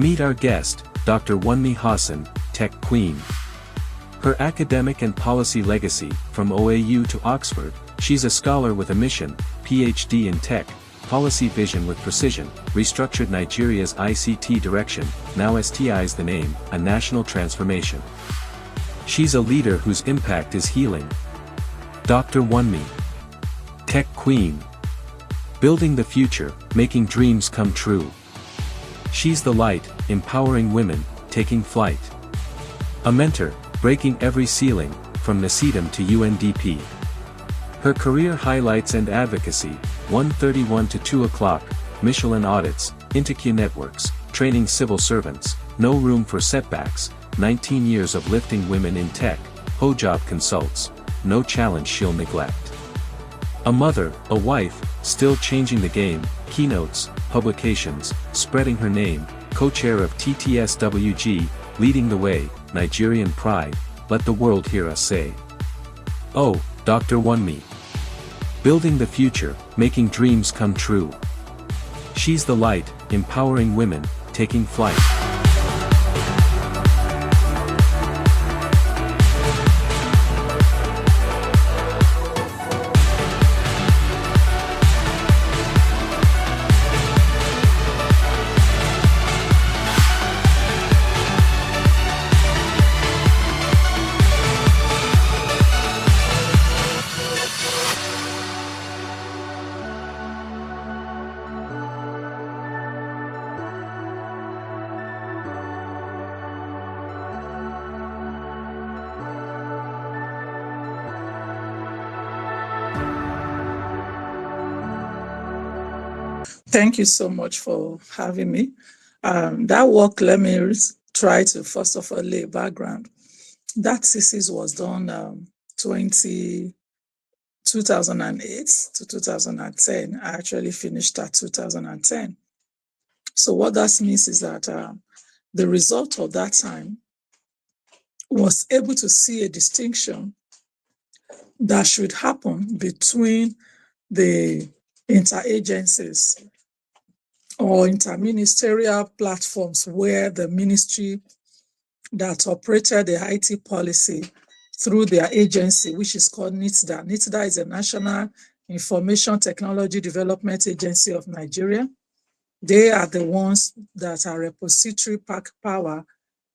Meet our guest, Dr. Wunmi Hassan, Tech Queen. Her academic and policy legacy, from OAU to Oxford, she's a scholar with a mission, Ph.D. in tech, policy vision with precision, restructured Nigeria's ICT direction, now STI's the name, a national transformation. She's a leader whose impact is healing. Dr. Wunmi. Tech Queen. Building the future, making dreams come true. She's the light, empowering women, taking flight. A mentor, breaking every ceiling, from NACETEM to UNDP. Her career highlights and advocacy, 1:31 to 2 o'clock, Michelin audits, INTECU networks, training civil servants, no room for setbacks, 19 years of lifting women in tech, HOJOB Consults, no challenge she'll neglect. A mother, a wife, still changing the game, Keynotes, publications, spreading her name, co-chair of TTSWG, leading the way, Nigerian pride, let the world hear us say. Oh, Dr. Wunmi. Building the future, making dreams come true. She's the light, empowering women, taking flight. Thank you so much for having me. That work, let me try to first of all lay background. That thesis was done 2008 to 2010. I actually finished at 2010. So what that means is that the result of that time was able to see a distinction that should happen between the interagencies or interministerial platforms where the ministry that operated the IT policy through their agency, which is called NITDA. NITDA is a National Information Technology Development Agency of Nigeria. They are the ones that are repository power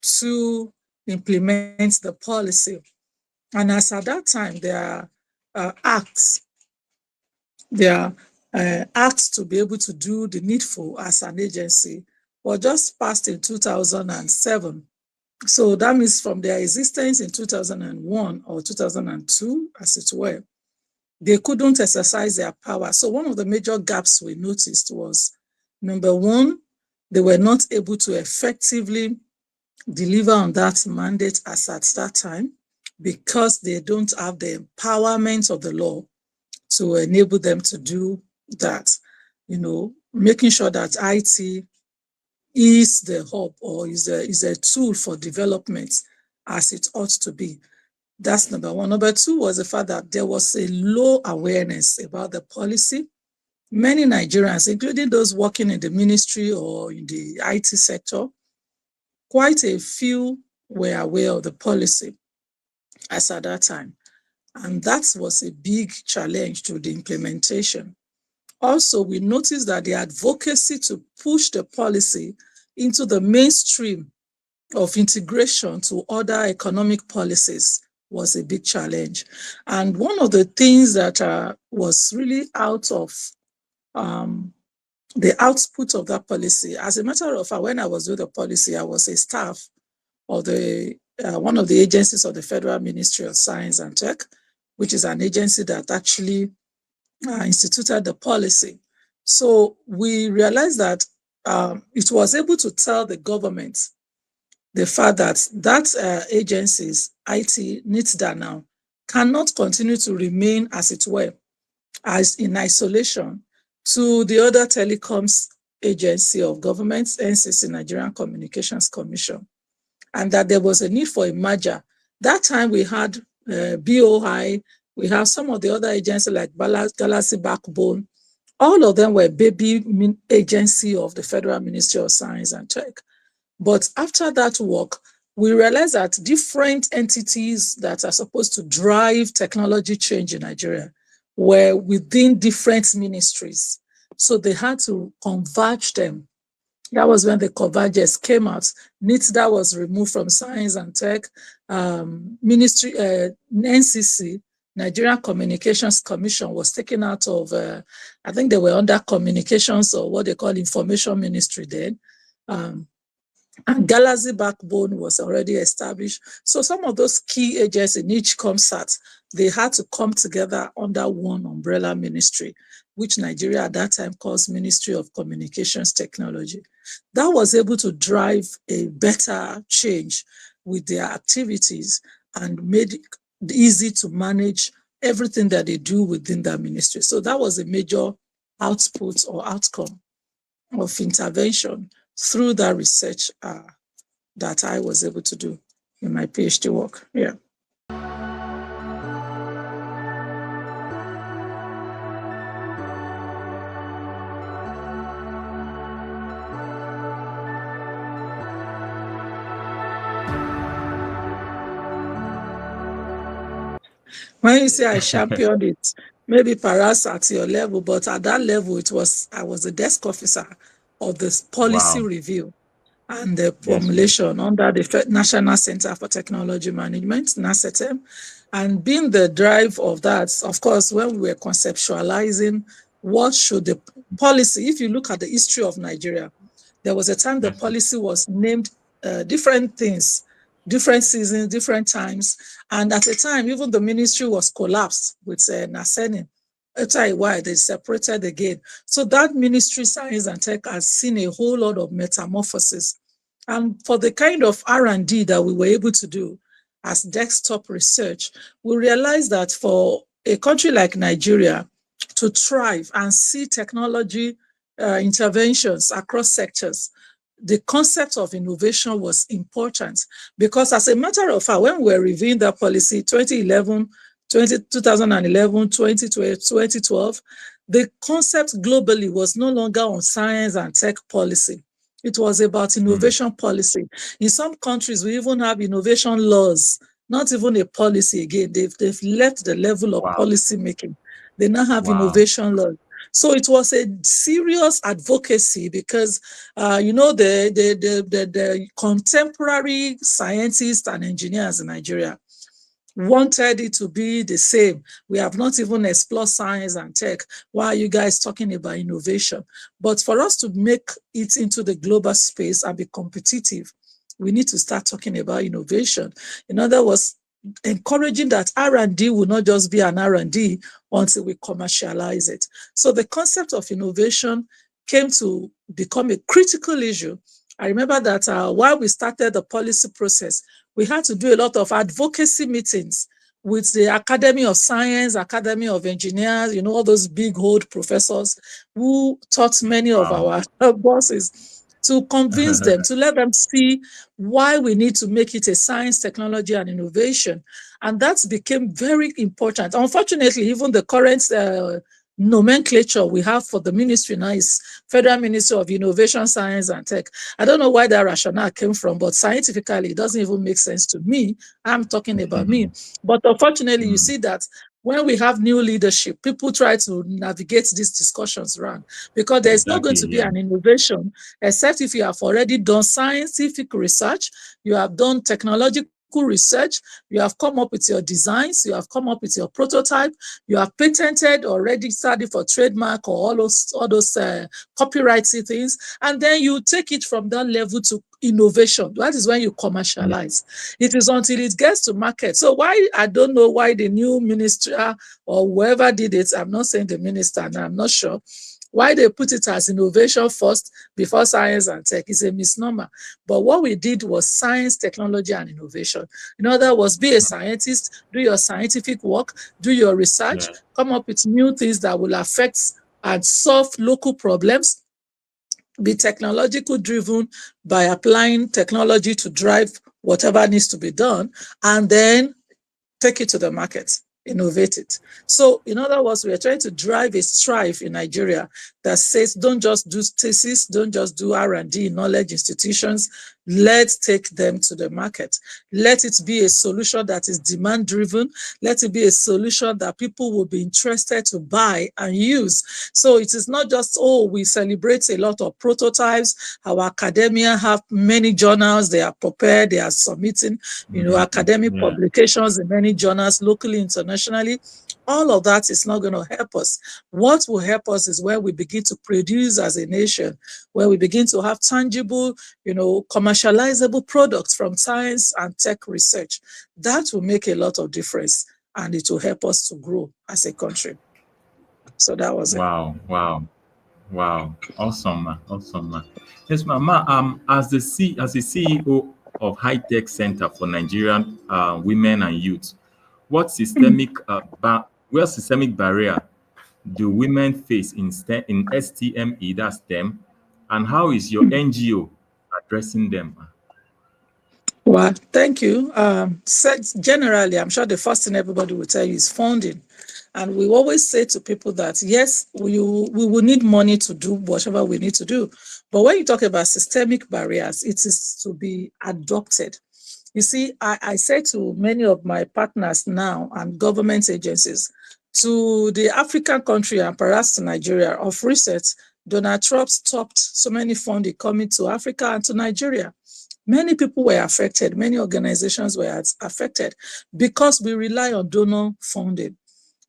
to implement the policy. And as at that time, there are acts to be able to do the needful as an agency were just passed in 2007. So that means from their existence in 2001 or 2002, as it were, they couldn't exercise their power. So one of the major gaps we noticed was, number one, they were not able to effectively deliver on that mandate as at that time because they don't have the empowerment of the law to enable them to do that, making sure that IT is the hub or is a tool for development as it ought to be. That's number one. Number two was the fact that there was a low awareness about the policy. Many Nigerians, including those working in the ministry or in the IT sector, quite a few were aware of the policy as at that time. And that was a big challenge to the implementation. Also, we noticed that the advocacy to push the policy into the mainstream of integration to other economic policies was a big challenge. And one of the things that was really out of the output of that policy, as a matter of fact, when I was doing the policy, I was a staff of one of the agencies of the Federal Ministry of Science and Tech, which is an agency that actually instituted the policy. So we realized that it was able to tell the government the fact that agencies, IT, NITDA now, cannot continue to remain, as it were, as in isolation to the other telecoms agency of government, NCC, Nigerian Communications Commission, and that there was a need for a merger. That time we had BOI, we have some of the other agencies like Galaxy Backbone. All of them were baby agency of the Federal Ministry of Science and Tech. But after that work, we realized that different entities that are supposed to drive technology change in Nigeria were within different ministries. So they had to converge them. That was when the convergence came out. NITDA was removed from Science and Tech. Ministry, NCC, Nigerian Communications Commission, was taken out of, I think they were under communications or what they call information ministry then. And Galaxy Backbone was already established. So some of those key agents in each ComSat, they had to come together under one umbrella ministry, which Nigeria at that time calls Ministry of Communications Technology. That was able to drive a better change with their activities and made it easy to manage everything that they do within that ministry. So that was a major output or outcome of intervention through that research that I was able to do in my PhD work. Yeah. When you say I championed it, maybe perhaps at your level, but at that level, I was a desk officer of this policy review and the formulation under the National Center for Technology Management, NACETEM. And being the drive of that, of course, when we were conceptualizing what should the policy, if you look at the history of Nigeria, there was a time the policy was named different things, different seasons, different times. And at the time, even the ministry was collapsed with NACETEM. After a while, they separated again. So that ministry, Science and Tech, has seen a whole lot of metamorphosis. And for the kind of R&D that we were able to do as desktop research, we realized that for a country like Nigeria to thrive and see technology interventions across sectors, the concept of innovation was important, because as a matter of fact, when we were reviewing that policy, 2011, 2012, the concept globally was no longer on science and tech policy. It was about innovation policy. In some countries, we even have innovation laws, not even a policy again. They've left the level of policy making. They now have innovation laws. So it was a serious advocacy because, the contemporary scientists and engineers in Nigeria wanted it to be the same. We have not even explored science and tech. Why are you guys talking about innovation? But for us to make it into the global space and be competitive, we need to start talking about innovation. In other words, encouraging that R&D will not just be an R&D until we commercialize it. So the concept of innovation came to become a critical issue. I remember that while we started the policy process, we had to do a lot of advocacy meetings with the Academy of Science, Academy of Engineers, all those big old professors who taught many of our bosses, to convince them, to let them see why we need to make it a science, technology, and innovation. And that became very important. Unfortunately, even the current nomenclature we have for the ministry now is Federal Ministry of Innovation, Science and Tech. I don't know where that rationale came from, but scientifically, it doesn't even make sense to me. I'm talking about me. But unfortunately, you see that when we have new leadership, people try to navigate these discussions around, because there's not going to be an innovation except if you have already done scientific research, you have done technological research, you have come up with your designs, you have come up with your prototype, you have patented or registered for trademark or all those copyrighty things, and then you take it from that level to innovation. That is when you commercialize. It is until it gets to market. So I don't know why the new minister or whoever did it, I'm not saying the minister, and I'm not sure, why they put it as innovation first before science and tech is a misnomer. But what we did was science, technology, and innovation. In other words, be a scientist, do your scientific work, do your research, come up with new things that will affect and solve local problems, be technological driven by applying technology to drive whatever needs to be done, and then take it to the market, innovate it. So in other words, we are trying to drive a strive in Nigeria that says, don't just do thesis, don't just do R&D in knowledge institutions, Let's take them to the market. Let it be a solution that is demand driven. Let it be a solution that people will be interested to buy and use. So it is not just, oh, we celebrate a lot of prototypes. Our academia have many journals. They are prepared. They are submitting, academic publications in many journals, locally, internationally. All of that is not going to help us. What will help us is when we begin to produce as a nation, when we begin to have tangible, commercializable products from science and tech research. That will make a lot of difference, and it will help us to grow as a country. So that was it. Wow. Awesome, ma. Awesome, ma. Yes, ma. As the CEO of High Tech Center for Nigerian Women and Youth, what systemic barrier do women face in STEM, that's STEM, and how is your NGO addressing them? Well, thank you. Generally, I'm sure the first thing everybody will tell you is funding. And we always say to people that, yes, we will need money to do whatever we need to do. But when you talk about systemic barriers, it is to be adopted. You see, I say to many of my partners now and government agencies, to the African country and perhaps to Nigeria of research, Donald Trump stopped so many funding coming to Africa and to Nigeria. Many people were affected. Many organizations were affected because we rely on donor funding.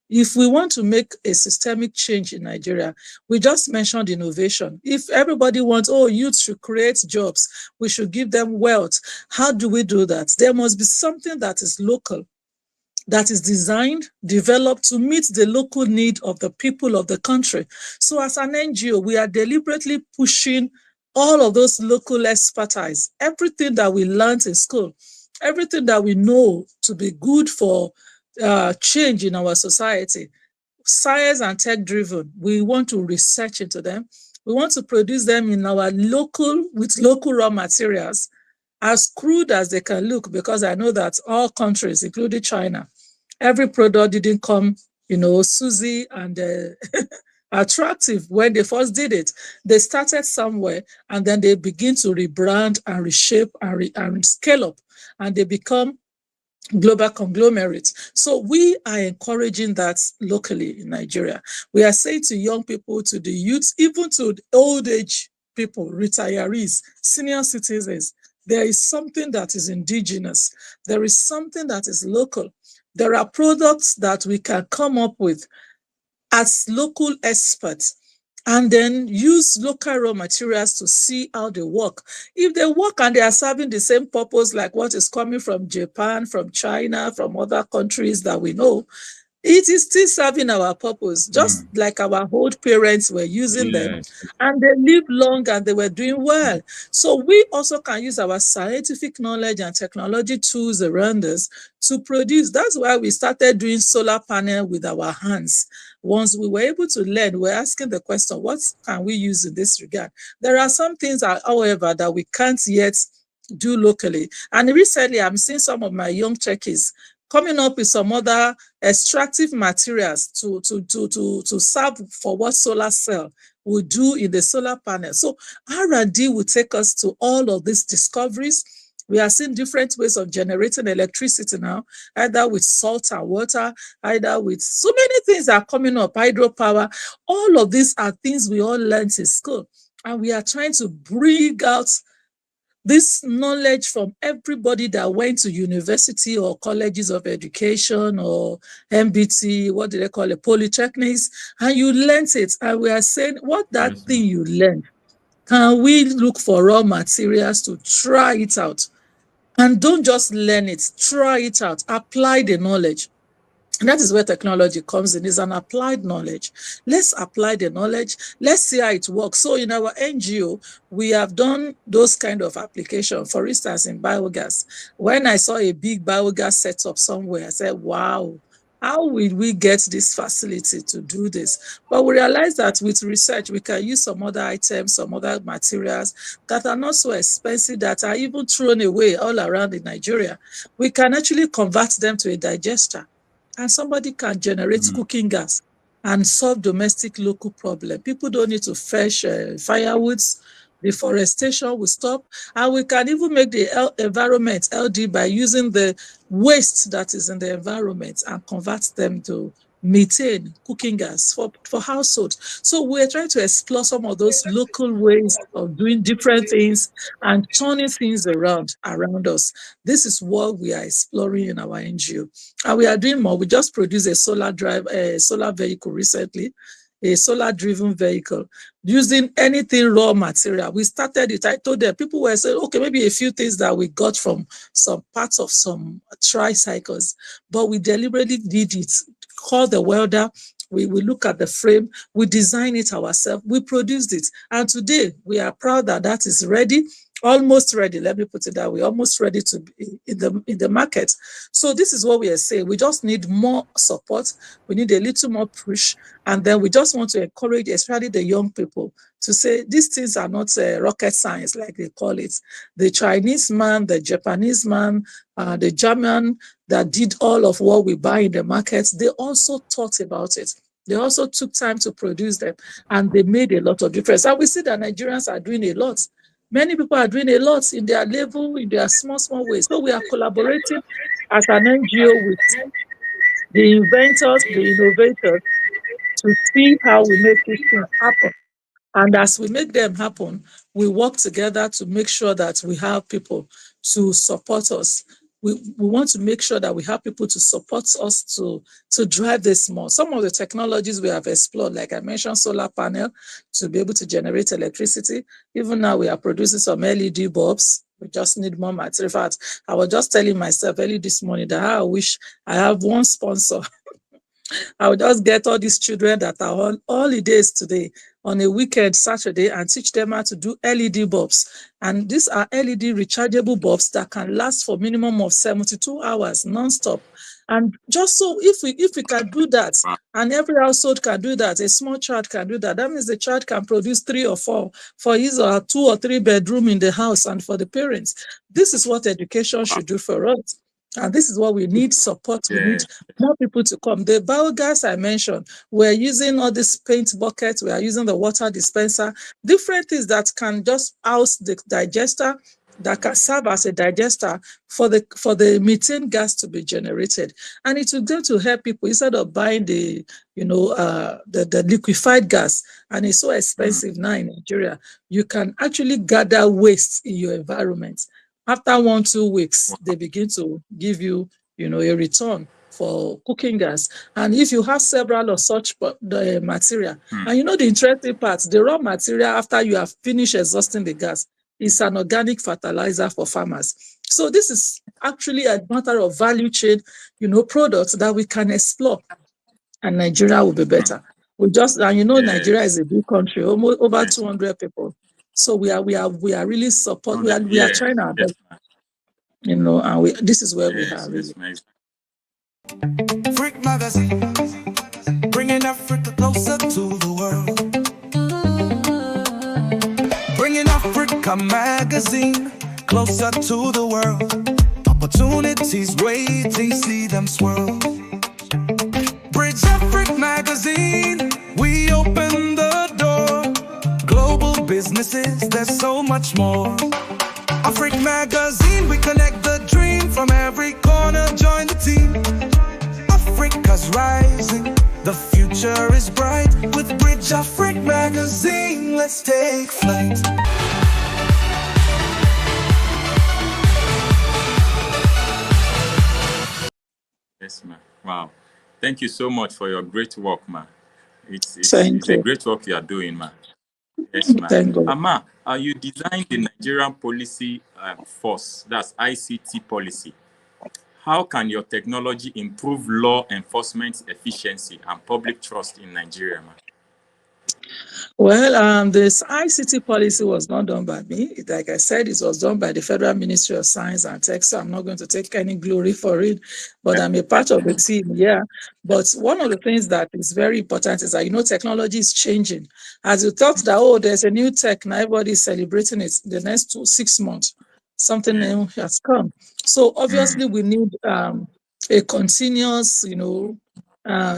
If we want to make a systemic change in Nigeria, we just mentioned innovation. If everybody wants, youth should create jobs, we should give them wealth. How do we do that? There must be something that is local, that is designed, developed to meet the local need of the people of the country. So as an NGO, we are deliberately pushing all of those local expertise, everything that we learned in school, everything that we know to be good for change in our society, science and tech driven. We want to research into them. We want to produce them in our with local raw materials, as crude as they can look, because I know that all countries, including China, every product didn't come, Suzy and attractive when they first did it. They started somewhere and then they begin to rebrand and reshape and scale up, and they become global conglomerates. So we are encouraging that locally in Nigeria. We are saying to young people, to the youth, even to the old age people, retirees, senior citizens, there is something that is indigenous. There is something that is local. There are products that we can come up with as local experts, and then use local raw materials to see how they work. If they work and they are serving the same purpose like what is coming from Japan, from China, from other countries that we know, it is still serving our purpose, just like our old parents were using them, and they lived long and they were doing well. So we also can use our scientific knowledge and technology tools around us to produce. That's why we started doing solar panel with our hands. Once we were able to learn, we're asking the question, what can we use in this regard? There are some things, however, that we can't yet do locally. And recently, I'm seeing some of my young techies coming up with some other extractive materials to serve for what solar cell will do in the solar panel. So R&D will take us to all of these discoveries. We are seeing different ways of generating electricity now, either with salt and water, either with so many things are coming up, hydropower. All of these are things we all learned in school. And we are trying to bring out this knowledge from everybody that went to university or colleges of education or MBT, what do they call it, polytechnics, and you learned it. And we are saying, what that thing you learned, can we look for raw materials to try it out? And don't just learn it, try it out, apply the knowledge. And that is where technology comes in, is an applied knowledge. Let's apply the knowledge. Let's see how it works. So in our NGO, we have done those kind of applications. For instance, in biogas, when I saw a big biogas setup somewhere, I said, wow, how will we get this facility to do this? But we realized that with research, we can use some other items, some other materials that are not so expensive, that are even thrown away all around in Nigeria. We can actually convert them to a digester. And somebody can generate cooking gas and solve domestic local problem. People don't need to fetch firewoods deforestation will stop, and we can even make the environment LD by using the waste that is in the environment and convert them to methane, cooking gas for households. So we're trying to explore some of those local ways of doing different things and turning things around us. This is what we are exploring in our NGO. And we are doing more. We just produced a solar vehicle recently, a solar-driven vehicle, using anything raw material. We started it. I told them, people were saying, okay, maybe a few things that we got from some parts of some tricycles, but we deliberately did it. Call the welder, we look at the frame, we design it ourselves, we produced it. And today, we are proud that that is ready, almost ready, let me put it that way, almost ready to be in the market. So this is what we are saying. We just need more support. We need a little more push. And then we just want to encourage, especially the young people, to say these things are not rocket science, like they call it. The Chinese man, the Japanese man, the German that did all of what we buy in the markets, they also thought about it. They also took time to produce them, and they made a lot of difference. And we see that Nigerians are doing a lot. Many people are doing a lot in their level, in their small ways. So we are collaborating as an NGO with the inventors, the innovators, to see how we make these things happen. And as we make them happen, we work together to make sure that we have people to support us. We want to make sure that we have people to support us to drive this more. Some of the technologies we have explored, like I mentioned, solar panel to be able to generate electricity. Even now we are producing some LED bulbs. We just need more material. In fact, I was just telling myself early this morning that I wish I have one sponsor. I would just get all these children that are on holidays today on a weekend, Saturday, and teach them how to do LED bulbs. And these are LED rechargeable bulbs that can last for minimum of 72 hours non-stop. And just so if we can do that, and every household can do that, a small child can do that, that means the child can produce 3 or 4 for his or 2 or 3 bedroom in the house and for the parents. This is what education should do for us. And this is what we need support. We need more people to come. The biogas I mentioned, we're using all these paint buckets, we are using the water dispenser, different things that can just house the digester, that can serve as a digester for the methane gas to be generated. And it will go to help people instead of buying the liquefied gas, and it's so expensive now in Nigeria. You can actually gather waste in your environment. After 1-2 weeks, they begin to give you, a return for cooking gas. And if you have several of such material, and the interesting part, the raw material after you have finished exhausting the gas is an organic fertilizer for farmers. So this is actually a matter of value chain, products that we can explore, and Nigeria will be better. Nigeria is a big country, almost over 200 people. So we are really support. We are trying our best, and this is where we are really. Freak Magazine, bringing Africa closer to the world. Bringing Africa Magazine closer to the world. Opportunities waiting, see them swirl. Bridge Africa Magazine, we open the door. Global businesses, there's so much more. Africa Magazine, we connect the dream from every corner. Join the team. Africa's rising, the future is bright. With Bridge Africa Magazine, let's take flight. Yes, ma'am. Wow. Thank you so much for your great work, ma'am. It's a great work you are doing, ma'am. Yes, ma'am. Ma, you designed the Nigerian policy force, that's ICT policy. How can your technology improve law enforcement efficiency and public trust in Nigeria, ma'am? Well, this ICT policy was not done by me. Like I said, it was done by the Federal Ministry of Science and Tech, so I'm not going to take any glory for it, but I'm a part of the team, yeah. But one of the things that is very important is that, technology is changing. As you thought that, there's a new tech, now everybody's celebrating it the next 6 months, something new has come. So obviously we need a continuous,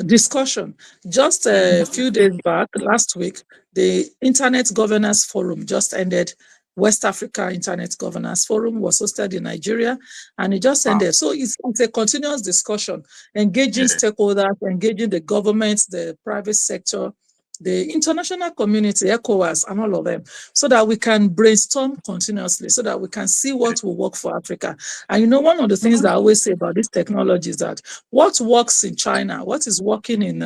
discussion. Just a few days back, last week, The Internet Governance Forum just ended. West Africa Internet Governance Forum was hosted in Nigeria, and it just ended. So it's a continuous discussion, engaging stakeholders, engaging the government, the private sector, the international community, ECOWAS, and all of them, so that we can brainstorm continuously, so that we can see what will work for Africa. And you know, one of the things that I always say about this technology is that what works in China, what is working in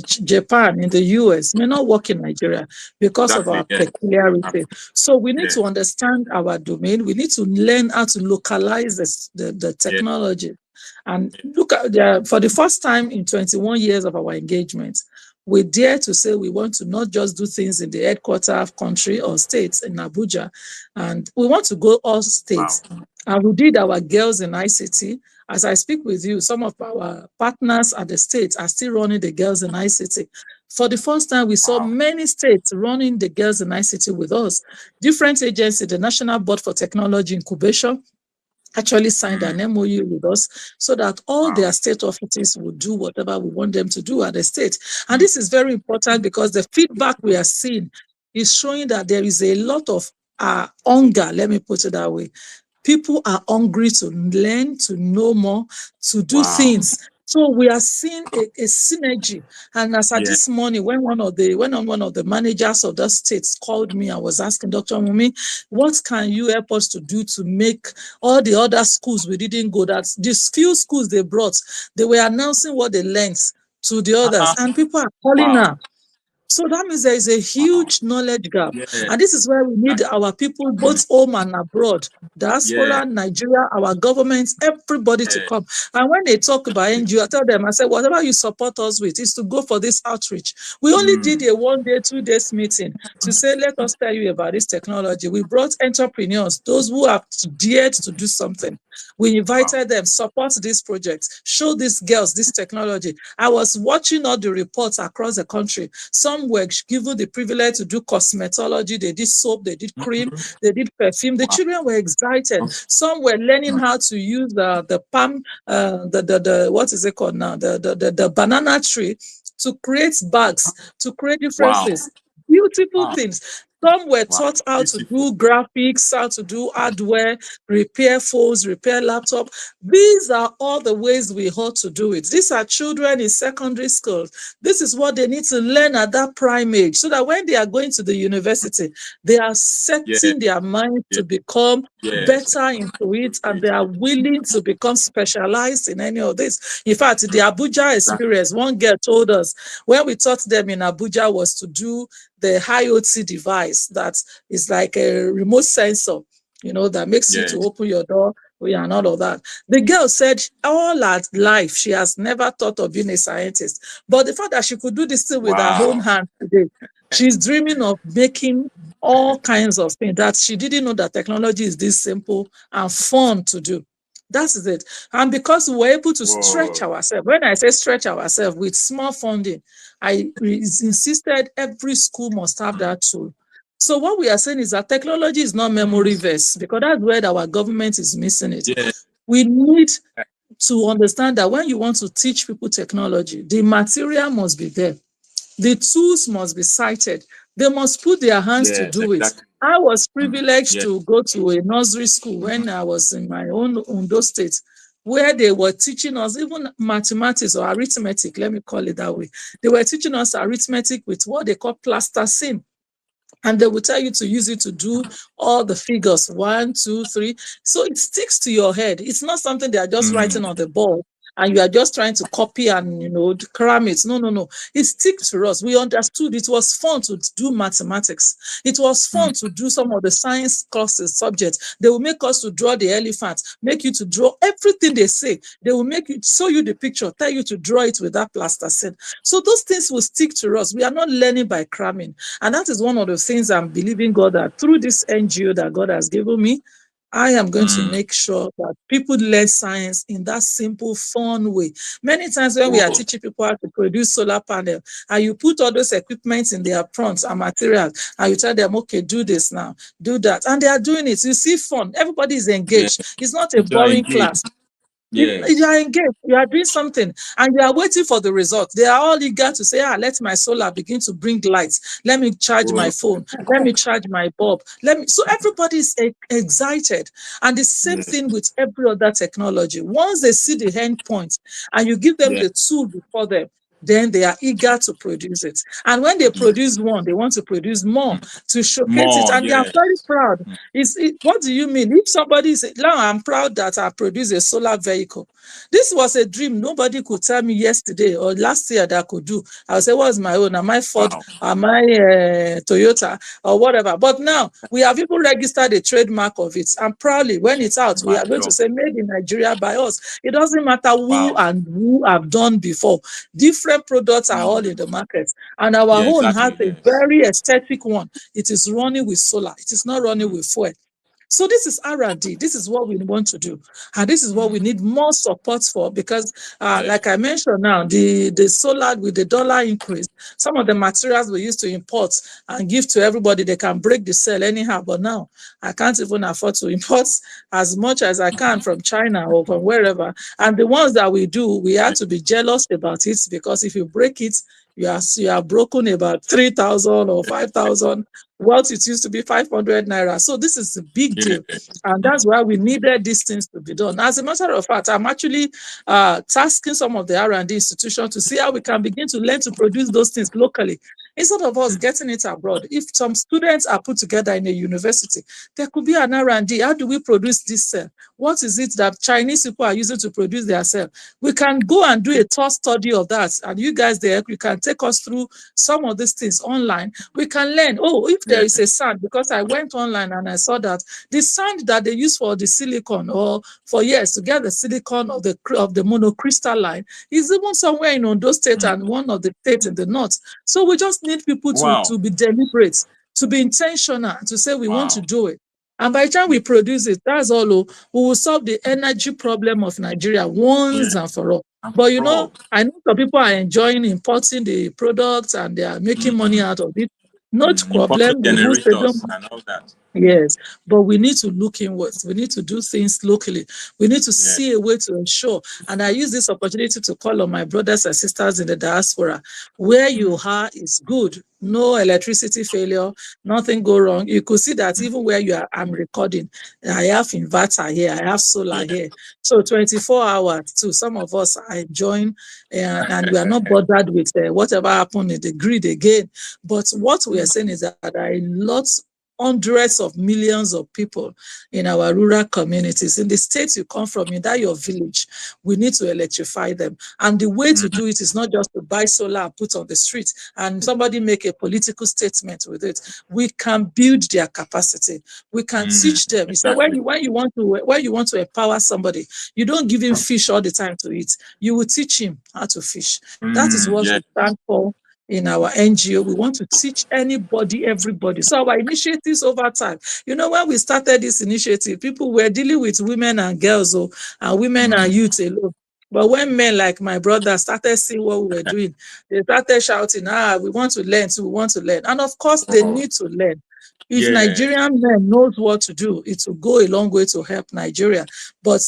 Japan, in the US, may not work in Nigeria because of our peculiarity. So we need to understand our domain. We need to learn how to localize the technology. And look at for the first time in 21 years of our engagement, we dare to say we want to not just do things in the headquarters of country or states in Abuja, and we want to go all states. And we did our Girls in ICT. As I speak with you, some of our partners at the states are still running the Girls in ICT. For the first time, we saw many states running the Girls in ICT with us. Different agencies, the National Board for Technology Incubation, actually signed an MOU with us so that all their state offices would do whatever we want them to do at the state. And this is very important because the feedback we are seeing is showing that there is a lot of hunger, let me put it that way. People are hungry to learn, to know more, to do things. So we are seeing a synergy. And as at this morning, when one of the managers of the states called me, I was asking Dr. Wummi, what can you help us to do to make all the other schools we didn't go, that these few schools they brought, they were announcing what they learned to the others, and people are calling now. So that means there is a huge knowledge gap. And this is where we need our people, both home and abroad, diaspora, Nigeria, our governments, everybody to come. And when they talk about NGO, I tell them, I say, whatever you support us with is to go for this outreach. We only did a 1 day, 2 days meeting to say, let us tell you about this technology. We brought entrepreneurs, those who have dared to do something. We invited them, support this project, show these girls this technology. I was watching all the reports across the country. Some were given the privilege to do cosmetology. They did soap, they did cream, they did perfume. The children were excited. Some were learning how to use the palm, what is it called now? The banana tree to create bags, to create different things. Beautiful things. Some were taught how to do graphics, how to do hardware, repair phones, repair laptop. These are all the ways we ought to do it. These are children in secondary school. This is what they need to learn at that prime age, so that when they are going to the university, they are setting their mind to become better into it, and they are willing to become specialized in any of this. In fact, the Abuja experience, one girl told us when we taught them in Abuja was to do the IoT device that is like a remote sensor, you know, that makes you to open your door and all of that. The girl said all her life she has never thought of being a scientist, but the fact that she could do this thing with her own hand today, she's dreaming of making all kinds of things that she didn't know that technology is this simple and fun to do. That's it. And because we were able to stretch ourselves, when I say stretch ourselves with small funding, I insisted every school must have that tool. So what we are saying is that technology is not memory verse, because that's where our government is missing it. We need to understand that when you want to teach people technology, the material must be there. The tools must be cited. They must put their hands to do it. I was privileged to go to a nursery school when I was in my own Ondo state, where they were teaching us even mathematics or arithmetic, let me call it that way. They were teaching us arithmetic with what they call plasticine. And they will tell you to use it to do all the figures, 1, 2, 3. So it sticks to your head. It's not something they are just writing on the board and you are just trying to copy and, you know, cram it. No. It sticks to us. We understood it was fun to do mathematics. It was fun to do some of the science courses, subjects. They will make us to draw the elephant, make you to draw everything they say. They will make you, show you the picture, tell you to draw it with that plasticine. So those things will stick to us. We are not learning by cramming. And that is one of the things I'm believing God that through this NGO that God has given me, I am going to make sure that people learn science in that simple, fun way. Many times when we are teaching people how to produce solar panel, and you put all those equipments in their prompts and materials, and you tell them, okay, do this now, do that. And they are doing it. You see fun. Everybody is engaged. It's not a boring class. You Yes. are engaged, you are doing something, and you are waiting for the result. They are all eager to say, let my solar begin to bring lights. Let me charge my Oh, phone. Let me charge my bulb. So everybody is excited. And the same yes. thing with every other technology. Once they see the end point and you give them Yeah. the tool before them, then they are eager to produce it. And when they produce one, they want to produce more to showcase it. More, And they are yes. very proud. What do you mean? If somebody says, now I'm proud that I produced a solar vehicle. This was a dream. Nobody could tell me yesterday or last year that I could do. I would say, what's my own? Am I Ford? Wow. Am I Toyota or whatever? But now we have even registered a trademark of it. And proudly, when it's out, we My are going to God. say made in Nigeria by us. It doesn't matter who Wow. and who have done before. Different products are all in the market. And our Yeah, own has exactly. a Yes. very aesthetic one. It is running with solar. It is not running with fuel. So this is R&D. This is what we want to do. And this is what we need more support for, because like I mentioned now, the solar with the dollar increase, some of the materials we used to import and give to everybody, they can break the cell anyhow. But now I can't even afford to import as much as I can from China or from wherever. And the ones that we do, we have to be jealous about it, because if you break it, you are broken about 3,000 or 5,000. What it used to be 500 naira. So this is a big deal. Yes. And that's why we needed these things to be done. As a matter of fact, I'm actually tasking some of the R&D institutions to see how we can begin to learn to produce those things locally, instead of us getting it abroad. If some students are put together in a university, there could be an R&D. How do we produce this cell? What is it that Chinese people are using to produce their cell? We can go and do a thorough study of that. And you guys there, you can take us through some of these things online. We can learn, if there is a sand, because I went online and I saw that the sand that they use for the silicon, or for years to get the silicon of the monocrystalline, is even somewhere in Ondo State and one of the states in the north. So we just need people to be deliberate, to be intentional, to say we want to do it. And by the time we produce it, that's all. We will solve the energy problem of Nigeria once and for all. But I know some people are enjoying importing the products and they are making money out of it. Not Important problem. We won't say generators don't. and all that. Yes, but we need to look inwards. We need to do things locally. We need to see a way to ensure. And I use this opportunity to call on my brothers and sisters in the diaspora. Where you are is good. No electricity failure, nothing go wrong. You could see that even where you are, I'm recording. I have inverter here, I have solar here. So 24 hours too. Some of us are enjoying, and we are not bothered with whatever happened in the grid again. But what we are saying is that there are lots, hundreds of millions of people in our rural communities, in the states you come from, in that your village. We need to electrify them. And the way to do it is not just to buy solar and put on the street and somebody make a political statement with it. We can build their capacity. We can teach them. You say when you want to empower somebody, you don't give him fish all the time to eat. You will teach him how to fish. That is what we stand for. In our NGO, we want to teach anybody, everybody. So our initiatives over time, when we started this initiative, people were dealing with women and girls, and women and youth alone. But when men like my brother started seeing what we were doing, they started shouting, we want to learn, so we want to learn. And of course, they need to learn. If Nigerian men knows what to do, it will go a long way to help Nigeria. But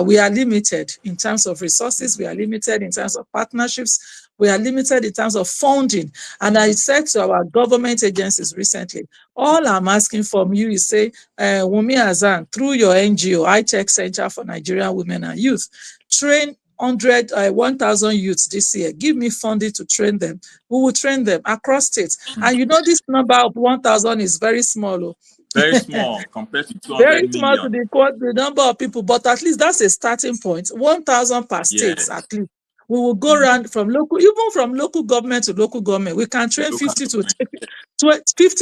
we are limited in terms of resources. We are limited in terms of partnerships. We are limited in terms of funding. And I said to our government agencies recently, all I'm asking from you is say, Wummi Hassan, through your NGO, INTECU Center for Nigerian Women and Youth, train 1,000 youths this year. Give me funding to train them. We will train them across states. And this number of 1,000 is very small. Very small compared to 200 very small million. to the number of people, but at least that's a starting point. 1,000 per state at least. We will go around from local government to local government. We can train 50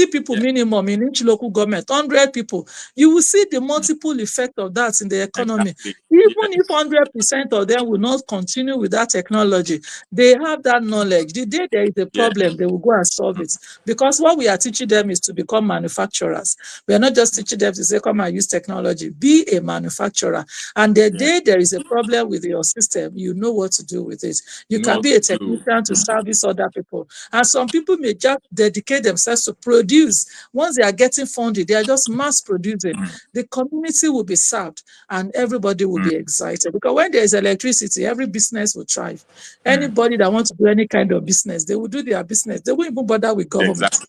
people minimum in each local government, 100 people. You will see the multiple effect of that in the economy. Even if 100% of them will not continue with that technology, they have that knowledge. The day there is a problem, they will go and solve it. Because what we are teaching them is to become manufacturers. We are not just teaching them to say, come and use technology. Be a manufacturer. And the day there is a problem with your system, you know what to do with with it. You can Not be a true. technician to service other people. And some people may just dedicate themselves to produce. Once they are getting funded, they are just mass producing. The community will be served and everybody will be excited. Because when there is electricity, every business will thrive. Anybody that wants to do any kind of business, they will do their business. They won't even bother with government. Exactly.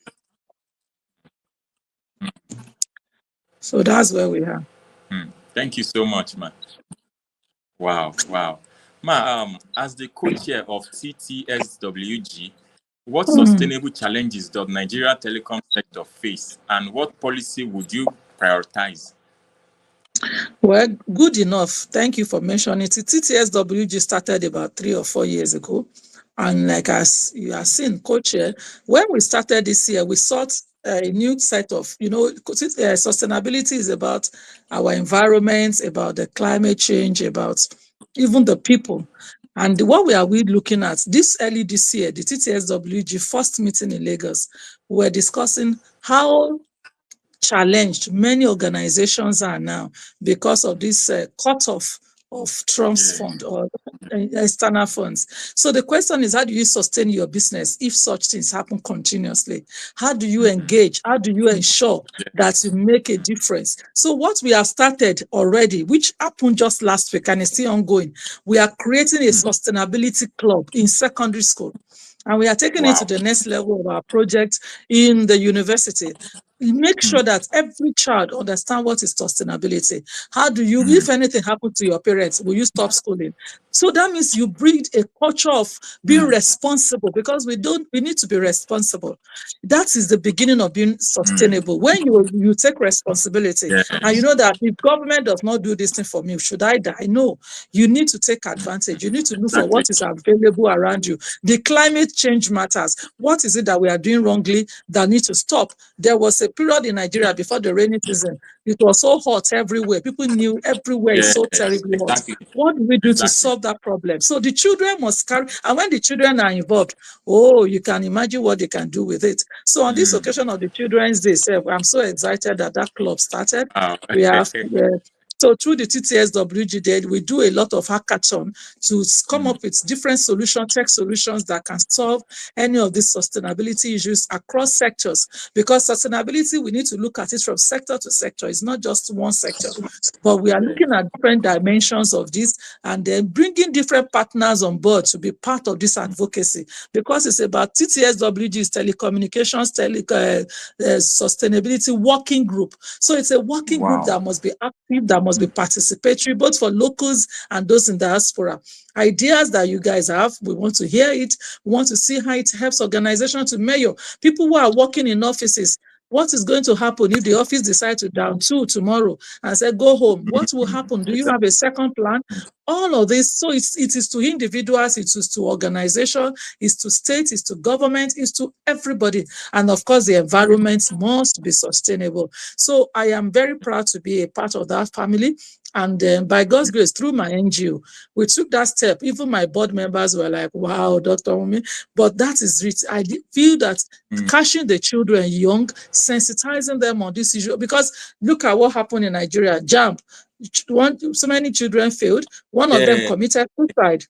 So that's where we are. Thank you so much, man. Wow, wow. Ma, as the co-chair of TTSWG, what sustainable challenges does Nigeria telecom sector face, and what policy would you prioritize? Well, good enough. Thank you for mentioning it. TTSWG started about 3 or 4 years ago. And like as you have seen, co-chair, when we started this year, we sought a new set of, sustainability is about our environment, about the climate change, about even the people. And what we are looking at this early this year, the TTSWG first meeting in Lagos, we're discussing how challenged many organizations are now because of this cutoff of Trump's fund or external funds. So the question is, how do you sustain your business if such things happen continuously? How do you engage? How do you ensure that you make a difference? So what we have started already, which happened just last week and is still ongoing, we are creating a sustainability club in secondary school. And we are taking it to the next level of our project in the university. Make sure that every child understands what is sustainability. How do you, if anything happens to your parents, will you stop schooling? So that means you breed a culture of being responsible, because we need to be responsible. That is the beginning of being sustainable. When you take responsibility, and you know that if government does not do this thing for me, should I die? No, you need to take advantage. You need to look for what is available around you. The climate change matters. What is it that we are doing wrongly that needs to stop? There was a period in Nigeria before the rainy season. It was so hot everywhere. People knew everywhere is so terribly hot. What do we do to solve that problem? So the children must carry, and when the children are involved, you can imagine what they can do with it. So on this occasion of the Children's Day, I'm so excited that club started. We have so through the TTSWG, we do a lot of hackathon to come up with different solutions, tech solutions that can solve any of these sustainability issues across sectors. Because sustainability, we need to look at it from sector to sector. It's not just one sector, but we are looking at different dimensions of this and then bringing different partners on board to be part of this advocacy. Because it's about TTSWG's telecommunications, sustainability working group. So it's a working group that must be active, that must be participatory, both for locals and those in diaspora. Ideas that you guys have, we want to hear it. We want to see how it helps organizations to measure. People who are working in offices, what is going to happen if the office decides to down tool tomorrow and say, go home? What will happen? Do you have a second plan? All of this. So it is to individuals, it is to organizations, it's to states, it's to government, it's to everybody. And of course, the environment must be sustainable. So I am very proud to be a part of that family. And by God's grace, through my NGO, we took that step. Even my board members were like, wow, Dr. Wummi. But that is it. I feel that catching the children young, sensitizing them on this issue, because look at what happened in Nigeria. JAMB, so many children failed. One of them committed suicide.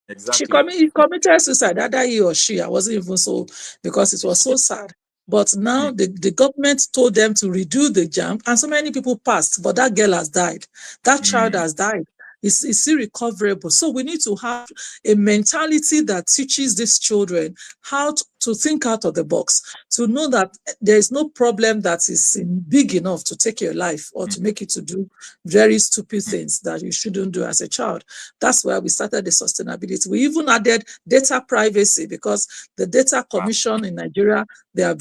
Exactly. He committed suicide, either he or she. I wasn't even so, because it was so sad. But now the government told them to redo the JAMB, and so many people passed, but that girl has died. That child has died. It's irrecoverable. So we need to have a mentality that teaches these children how to think out of the box, to know that there is no problem that is big enough to take your life or to make you to do very stupid things that you shouldn't do as a child. That's why we started the sustainability. We even added data privacy, because the data commission in Nigeria, they are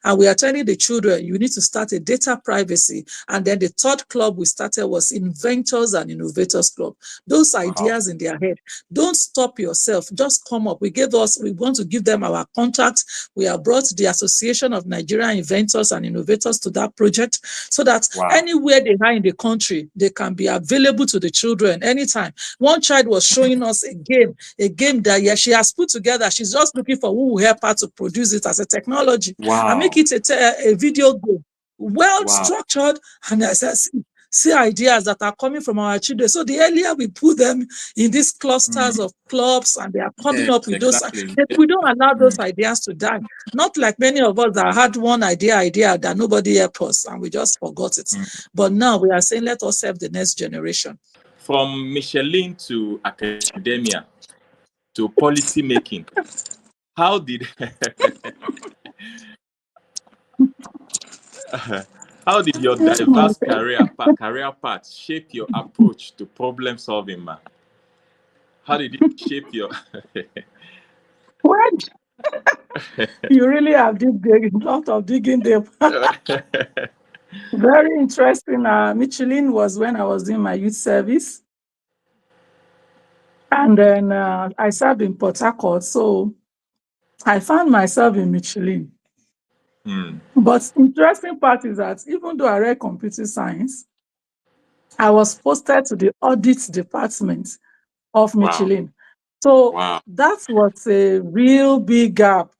and we are telling the children, you need to start a data privacy. And then the third club we started was Inventors and Innovators Club. Those ideas in their head. Don't stop yourself. Just come up. We want to give them our contact. We have brought the Association of Nigerian Inventors and Innovators to that project, so that anywhere they are in the country, they can be available to the children anytime. One child was showing us a game that she has put together. She's just looking for who will help her to produce it as a technology and make it a video game, well structured. And I said, see ideas that are coming from our children. So the earlier we put them in these clusters of clubs and they are coming up with those, we don't allow those ideas to die. Not like many of us that had one idea that nobody helped us and we just forgot it. But now we are saying, let us help the next generation. From Michelin to academia to policy making, how did how did your diverse career path shape your approach to problem solving, ma? How did it shape your What? You really have a lot of digging there. Very interesting. Michelin was when I was doing my youth service. And then I served in Port Harcourt. So I found myself in Michelin. But interesting part is that even though I read computer science, I was posted to the audit department of Michelin. So that was a real big gap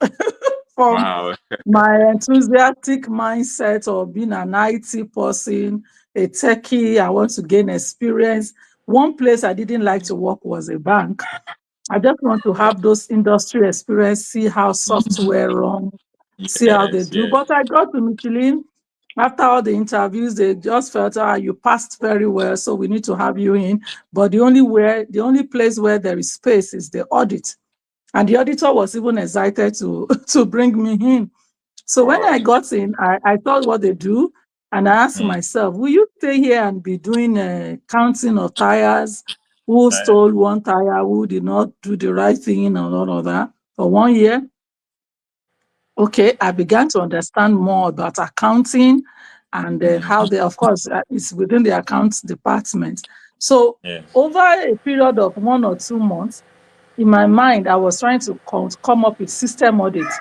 from my enthusiastic mindset of being an IT person, a techie. I want to gain experience. One place I didn't like to work was a bank. I just want to have those industry experience, see how software runs, see how they do. But I got to Michelin. After all the interviews, they just felt, you passed very well, so we need to have you in. But the only place where there is space is the audit. And the auditor was even excited to bring me in. So when I got in, I thought what they do, and I asked myself, will you stay here and be doing counting of tires? Who stole one tire? Who did not do the right thing and all of that for 1 year? Okay, I began to understand more about accounting and how they, of course, it's within the accounts department. So over a period of 1 or 2 months, in my mind, I was trying to come up with system audits.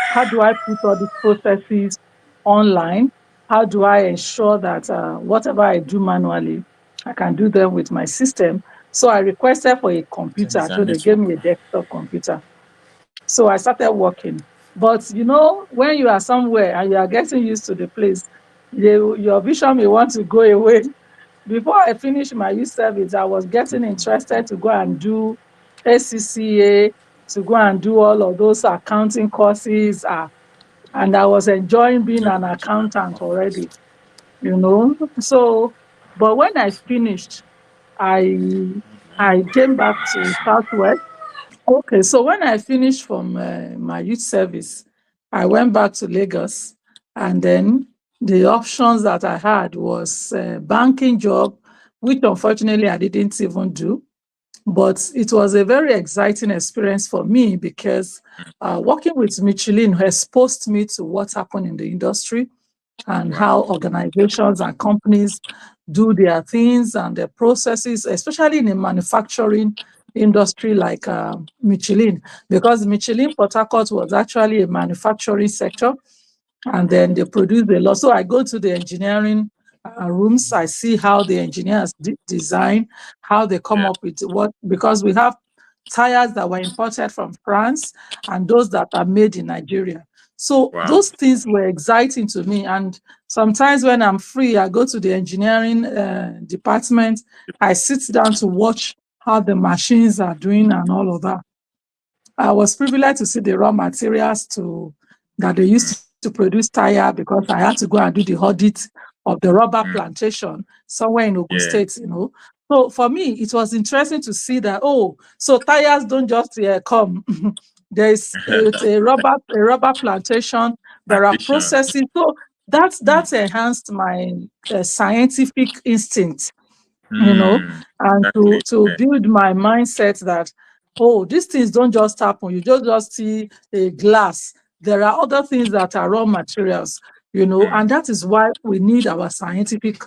How do I put all these processes online? How do I ensure that whatever I do manually, I can do them with my system? So I requested for a computer. So they gave me a desktop computer. So I started working. But you know, when you are somewhere and you are getting used to the place, your vision may want to go away. Before I finished my youth service, I was getting interested to go and do ACCA, to go and do all of those accounting courses. And I was enjoying being an accountant already, you know. So, but when I finished, I came back to Southwest. Okay, so when I finished from my youth service, I went back to Lagos, and then the options that I had was a banking job, which unfortunately I didn't even do. But it was a very exciting experience for me because working with Michelin exposed me to what happened in the industry and how organizations and companies do their things and their processes, especially in a manufacturing industry like Michelin, because Michelin Port Harcourt was actually a manufacturing sector, and then they produce a lot. So I go to the engineering rooms, I see how the engineers design, how they come up with what, because we have tires that were imported from France and those that are made in Nigeria. So those things were exciting to me. And sometimes when I'm free, I go to the engineering department. I sit down to watch how the machines are doing and all of that. I was privileged to see the raw materials that they used to produce tire, because I had to go and do the audit of the rubber plantation somewhere in Ogun State, you know. So for me, it was interesting to see that, so tires don't just come. There's a rubber plantation. There are processes. So that's enhanced my scientific instinct, you know, and to build my mindset that, these things don't just happen. You just see a glass. There are other things that are raw materials, you know, and that is why we need our scientific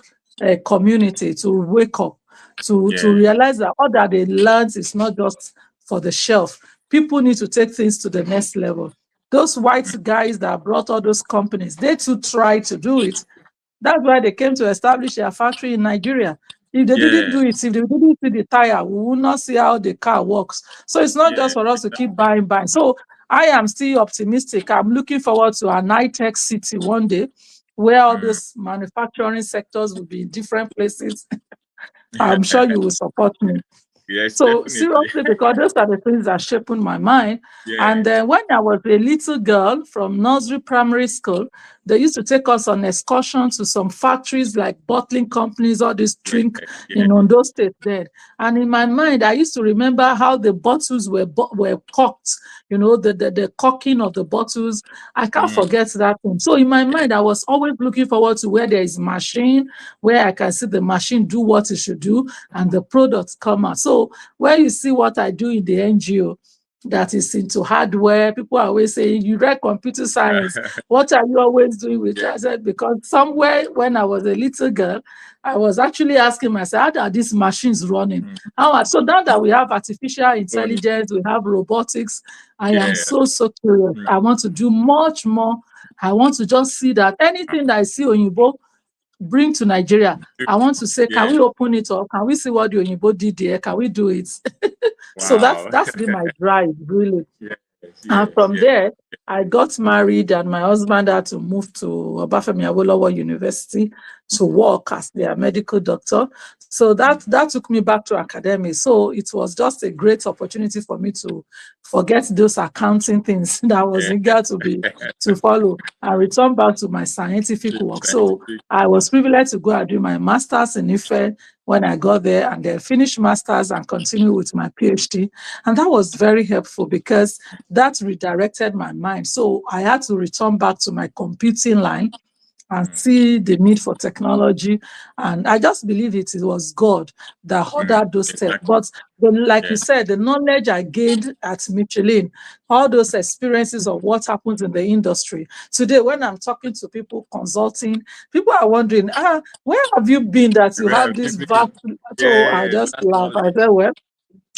community to wake up, to realize that all that they learned is not just for the shelf. People need to take things to the next level. Those white guys that brought all those companies, they too tried to do it. That's why they came to establish their factory in Nigeria. If they didn't do it, if they didn't see the tire, we will not see how the car works. So it's not just for us to keep buying. So I am still optimistic. I'm looking forward to an high-tech city one day where all those manufacturing sectors will be in different places. I'm sure you will support me. Yes, So definitely. seriously, because those are the things that shaping my mind. Yeah. And then when I was a little girl from nursery primary school, they used to take us on excursions to some factories like bottling companies, all this drink in Ondo State then. And in my mind, I used to remember how the bottles were corked, you know, the corking of the bottles. I can't forget that thing. So in my mind, I was always looking forward to where there is machine, where I can see the machine do what it should do and the products come out. So when you see what I do in the NGO that is into hardware, people are always saying, you read computer science. What are you always doing with that? I said, because somewhere when I was a little girl, I was actually asking myself, how are these machines running? So now that we have artificial intelligence, we have robotics, I am so curious. I want to do much more. I want to just see that anything that I see Oyinbo bring to Nigeria, I want to say, can we open it up? Can we see what the Oyinbo did there? Can we do it? So that's been my drive, really. And from there, I got married and my husband had to move to Obafemi Awolowo University to work as their medical doctor. So that took me back to academics. So it was just a great opportunity for me to forget those accounting things that I was eager to follow and return back to my scientific work. So I was privileged to go and do my master's in Ife when I got there, and then finish master's and continue with my PhD. And that was very helpful because that redirected my mind. So I had to return back to my computing line and see the need for technology. And I just believe it was God that ordered those steps. But like you said, the knowledge I gained at Michelin, all those experiences of what happens in the industry. Today, when I'm talking to people consulting, people are wondering, where have you been that you have this vast? So I just laugh. I said, well,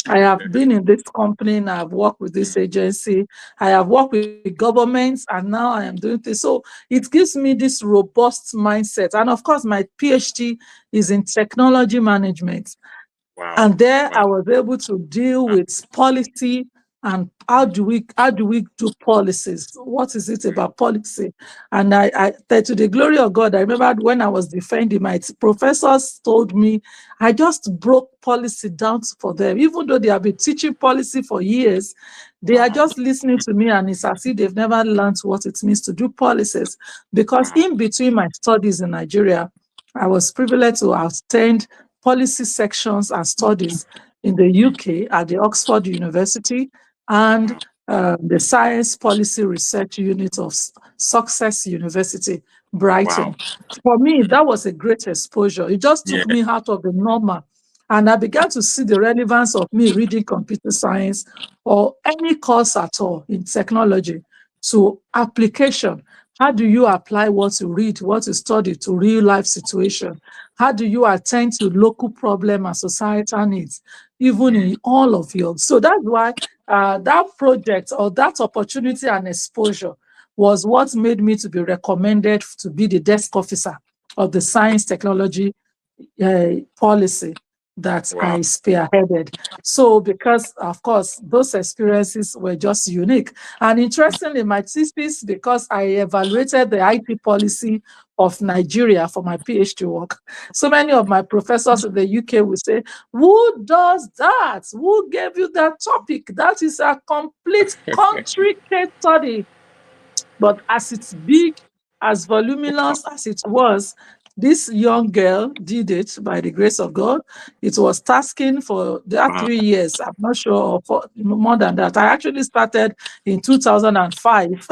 I have been in this company and I've worked with this agency. I have worked with governments and now I am doing this. So it gives me this robust mindset. And of course, my PhD is in technology management. And there I was able to deal with policy and how do we do policies? What is it about policy? And I to the glory of God, I remember when I was defending, my professors told me I just broke policy down for them. Even though they have been teaching policy for years, they are just listening to me, and it's as if they've never learned what it means to do policies. Because in between my studies in Nigeria, I was privileged to attend policy sections and studies in the UK at the Oxford University and the Science Policy Research Unit of Success University, Brighton. For me, that was a great exposure. It just took me out of the normal. And I began to see the relevance of me reading computer science or any course at all in technology to application. How do you apply what you read, what you study to real life situation? How do you attend to local problem and societal needs, even in all of yours? So that's why that project or that opportunity and exposure was what made me to be recommended to be the desk officer of the science technology policy that I spearheaded. So because, of course, those experiences were just unique. And interestingly, my thesis, because I evaluated the IT policy of Nigeria for my PhD work, so many of my professors in the UK will say, who does that? Who gave you that topic? That is a complete country case study. But as it's big, as voluminous as it was, this young girl did it by the grace of God. It was tasking for that 3 years. I'm not sure, for more than that. I actually started in 2005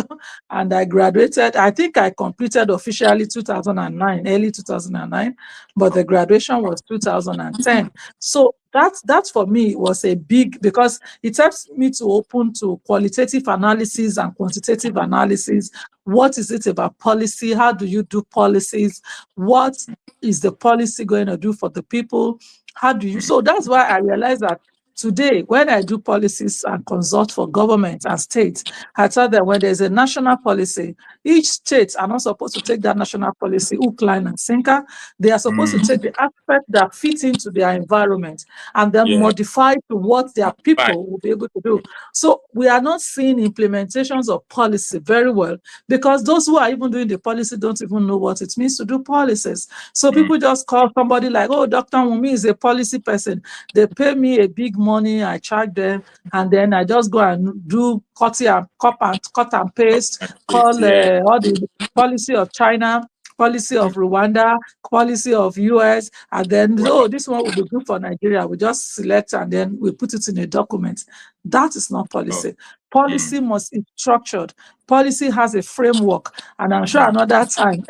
and I graduated. I think I completed officially 2009, early 2009, but the graduation was 2010. So that for me was a big, because it helps me to open to qualitative analysis and quantitative analysis. What is it about policy? How do you do policies? What is the policy going to do for the people? How do you? So that's why I realized that Today, when I do policies and consult for government and state, I tell them when there's a national policy, each state are not supposed to take that national policy, hook, line, and sinker. They are supposed to take the aspect that fit into their environment and then modify to what their people will be able to do. So we are not seeing implementations of policy very well because those who are even doing the policy don't even know what it means to do policies. So people just call somebody like, oh, Dr. Wummi is a policy person. They pay me a big money, I charge them, and then I just go and do cut and paste, call all the policy of China, policy of Rwanda, policy of US, and then, oh, this one will be good for Nigeria. We just select and then we put it in a document. That is not policy. Policy must be structured. Policy has a framework, and I'm sure another time,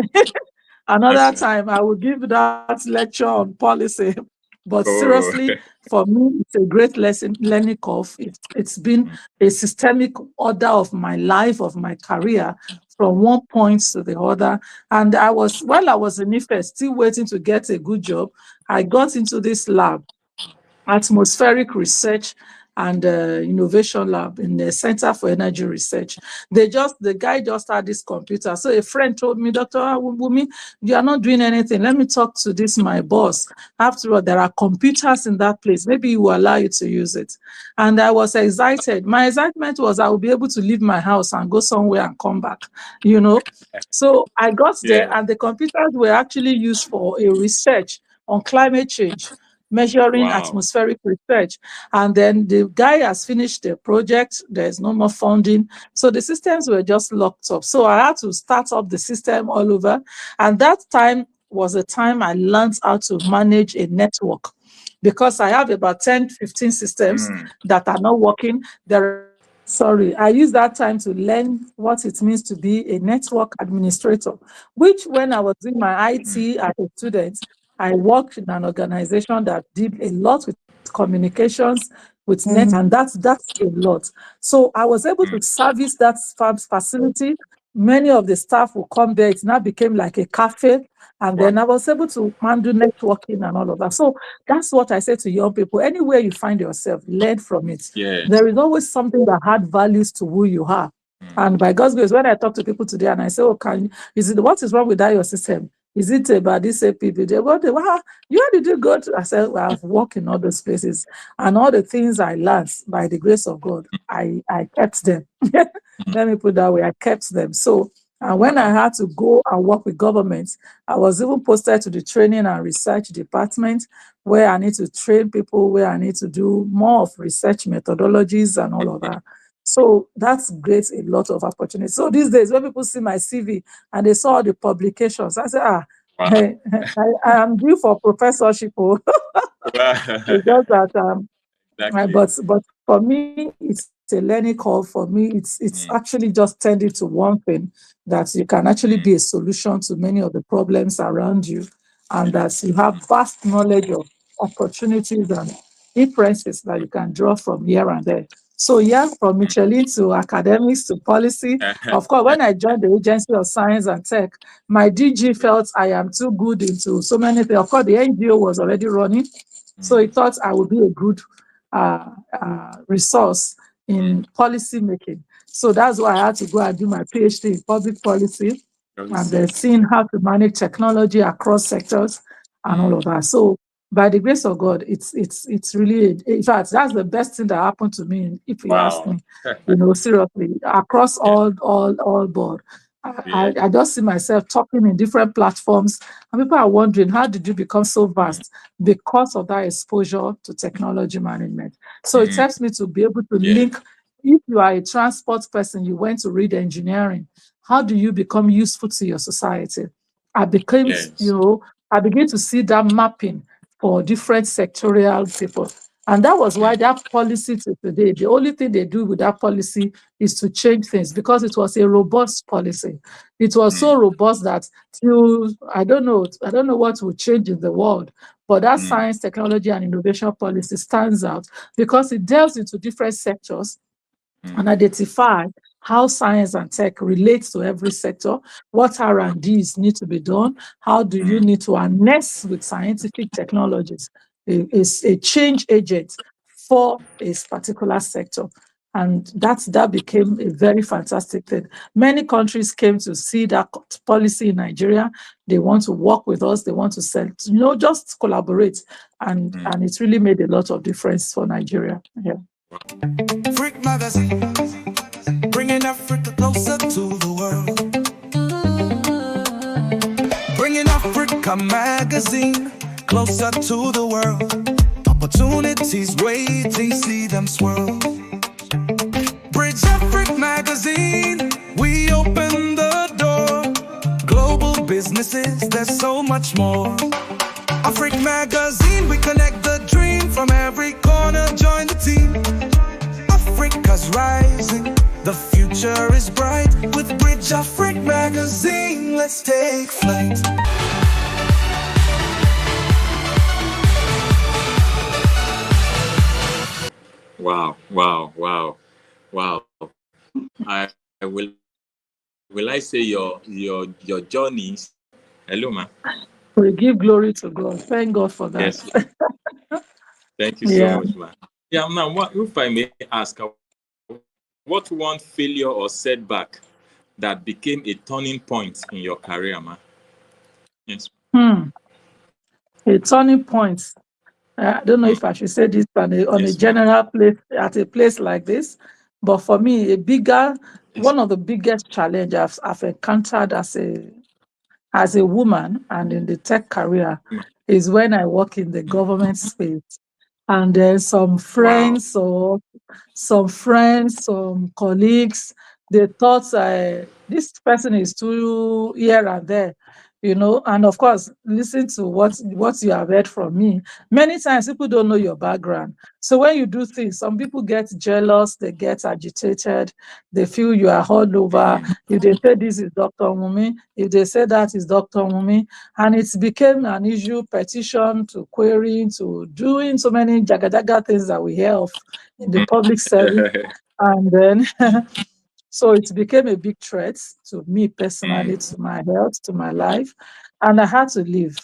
I will give that lecture on policy. But seriously, for me, it's a great learning curve. It's been a systemic order of my life, of my career, from one point to the other. And while I was in IFE, still waiting to get a good job, I got into this lab, atmospheric research and innovation lab in the Center for Energy Research. The guy just had this computer. So a friend told me, Dr. Wummi, you are not doing anything. Let me talk to my boss. After all, there are computers in that place. Maybe he will allow you to use it. And I was excited. My excitement was I will be able to leave my house and go somewhere and come back, So I got there and the computers were actually used for a research on climate change, measuring atmospheric research. And then the guy has finished the project. There's no more funding. So the systems were just locked up. So I had to start up the system all over. And that time was the time I learned how to manage a network because I have about 10, 15 systems that are not working. I used that time to learn what it means to be a network administrator, which when I was doing my IT as a student, I worked in an organization that did a lot with communications, with net, and that's a lot. So I was able to service that facility. Many of the staff will come there. It now became like a cafe. And then I was able to handle networking and all of that. So that's what I say to young people. Anywhere you find yourself, learn from it. There is always something that had values to who you are. And by God's grace, when I talk to people today and I say, oh, what is wrong with that your system? Is it about this APP? Where did you go to? I said, well, I've worked in all those places. And all the things I learned, by the grace of God, I kept them. Let me put it that way, I kept them. So when I had to go and work with governments, I was even posted to the training and research department where I need to train people, where I need to do more of research methodologies and all of that. So that's great, a lot of opportunities. So these days, when people see my CV and they saw the publications, I say, I am due for professorship. It's just that, but for me, it's a learning curve. For me, it's actually just tending to one thing, that you can actually be a solution to many of the problems around you, and that you have vast knowledge of opportunities and inferences that you can draw from here and there. So from Michelin to academics to policy. Of course, when I joined the Agency of Science and Tech, my DG felt I am too good into so many things. Of course, the NGO was already running, so he thought I would be a good resource in policy making. So that's why I had to go and do my Ph.D. in public policy and then seeing how to manage technology across sectors and all of that. So by the grace of God, it's really, in fact, that's the best thing that happened to me, if you ask me, seriously, across all board. I just see myself talking in different platforms, and people are wondering, how did you become so vast? Because of that exposure to technology management. So it helps me to be able to link. If you are a transport person, you went to read engineering, how do you become useful to your society? I begin to see that mapping for different sectorial people. And that was why that policy to today, the only thing they do with that policy is to change things, because it was a robust policy. It was so robust that I don't know what will change in the world, but that science, technology, and innovation policy stands out because it delves into different sectors and identify how science and tech relates to every sector, what R&Ds need to be done, how do you need to harness with scientific technologies, is a change agent for a particular sector. And that became a very fantastic thing. Many countries came to see that policy in Nigeria. They want to work with us. They want to sell, just collaborate. And it's really made a lot of difference for Nigeria. Yeah. Freak Magazine, bringing Africa closer to the world. Bringing Africa Magazine closer to the world. Opportunities waiting, see them swirl. Bridge Africa Magazine, we open the door. Global businesses, there's so much more. Africa Magazine, we connect the dream from every corner. Join the team. Africa's rising, the future is bright. With Bridge Africa Magazine, let's take flight. Wow. I will I say your journeys. Hello, ma. We give glory to God. Thank God for that. Yes. Thank you so much, ma. Yeah, now what if I may ask, what one failure or setback that became a turning point in your career, ma? Yes. A turning point. I don't know if I should say this on a general place, at a place like this, but for me, one of the biggest challenges I've encountered as a woman and in the tech career is when I work in the government space. And then some friends, some colleagues, they thought this person is too here and there, and of course, listen to what you have heard from me. Many times people don't know your background. So when you do things, some people get jealous, they get agitated, they feel you are all over. If they say this is Dr. Wummi, if they say that is Dr. Wummi, and it's became an issue, petition to querying, to doing so many jaga things that we hear of in the public service. And then so it became a big threat to me personally, to my health, to my life, and I had to leave.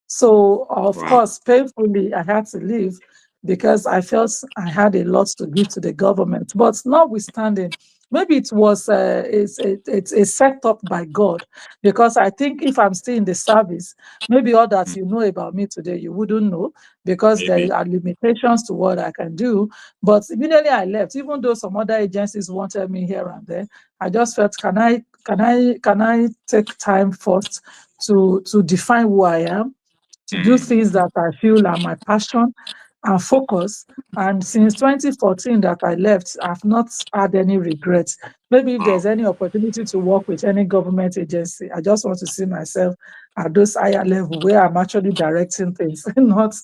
So, of course, painfully, I had to leave because I felt I had a lot to give to the government. But notwithstanding, maybe it was it's a setup by God, because I think if I'm still in the service, maybe all that you know about me today, you wouldn't know, because there are limitations to what I can do. But immediately I left, even though some other agencies wanted me here and there, I just felt, can I take time first to define who I am, to do things that I feel are my passion and focus. And since 2014 that I left, I've not had any regrets. Maybe if there's any opportunity to work with any government agency, I just want to see myself at those higher level where I'm actually directing things, not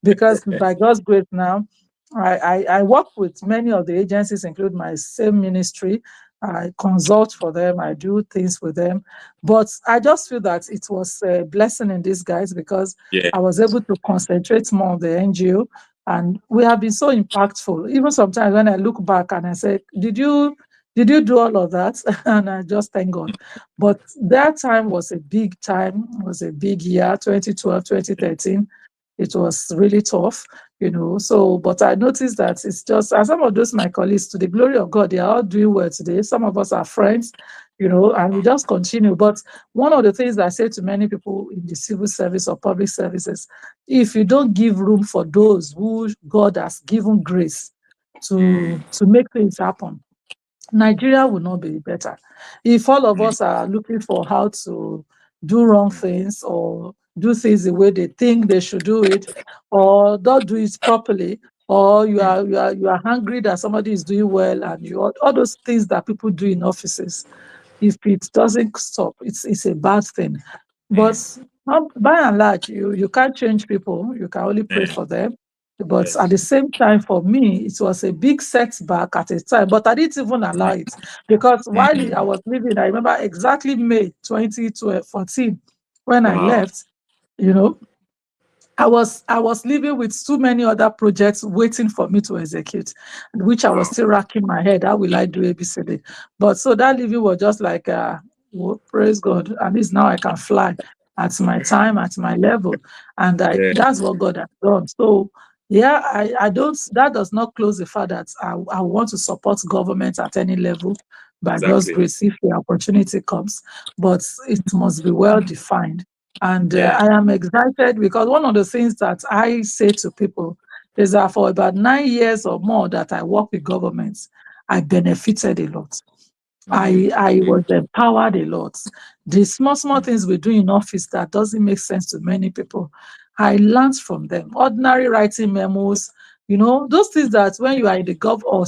because by God's grace now, I work with many of the agencies, including my same ministry. I consult for them, I do things with them. But I just feel that it was a blessing in disguise, because I was able to concentrate more on the NGO, and we have been so impactful. Even sometimes when I look back and I say, did you do all of that? And I just thank God. But that time was a big time, was a big year, 2012, 2013. It was really tough, So, but I noticed that it's just, as some of those my colleagues, to the glory of God, they are all doing well today. Some of us are friends, and we just continue. But one of the things that I say to many people in the civil service or public services, if you don't give room for those who God has given grace to make things happen, Nigeria will not be better. If all of us are looking for how to do wrong things, or do things the way they think they should do it, or don't do it properly, or you are hungry that somebody is doing well, and all those things that people do in offices, if it doesn't stop, it's a bad thing. But by and large, you can't change people. You can only pray for them. But at the same time, for me, it was a big setback at a time, but I didn't even allow it, because while I was leaving, I remember exactly May 2014, when I left, I was living with too many other projects waiting for me to execute, which I was still racking my head. How will I do ABCD? But so that living was just like, praise God, at least now I can fly at my time, at my level. And that's what God has done. So Yeah, I don't, that does not close the fact that I want to support government at any level by God's Exactly. grace if the opportunity comes, but it must be well defined. And Yeah. I am excited because one of the things that I say to people is that for about 9 years or more that I work with governments, I benefited a lot. I was empowered a lot. The small things we do in office that doesn't make sense to many people, I learned from them. Ordinary writing memos, those things that when you are in the or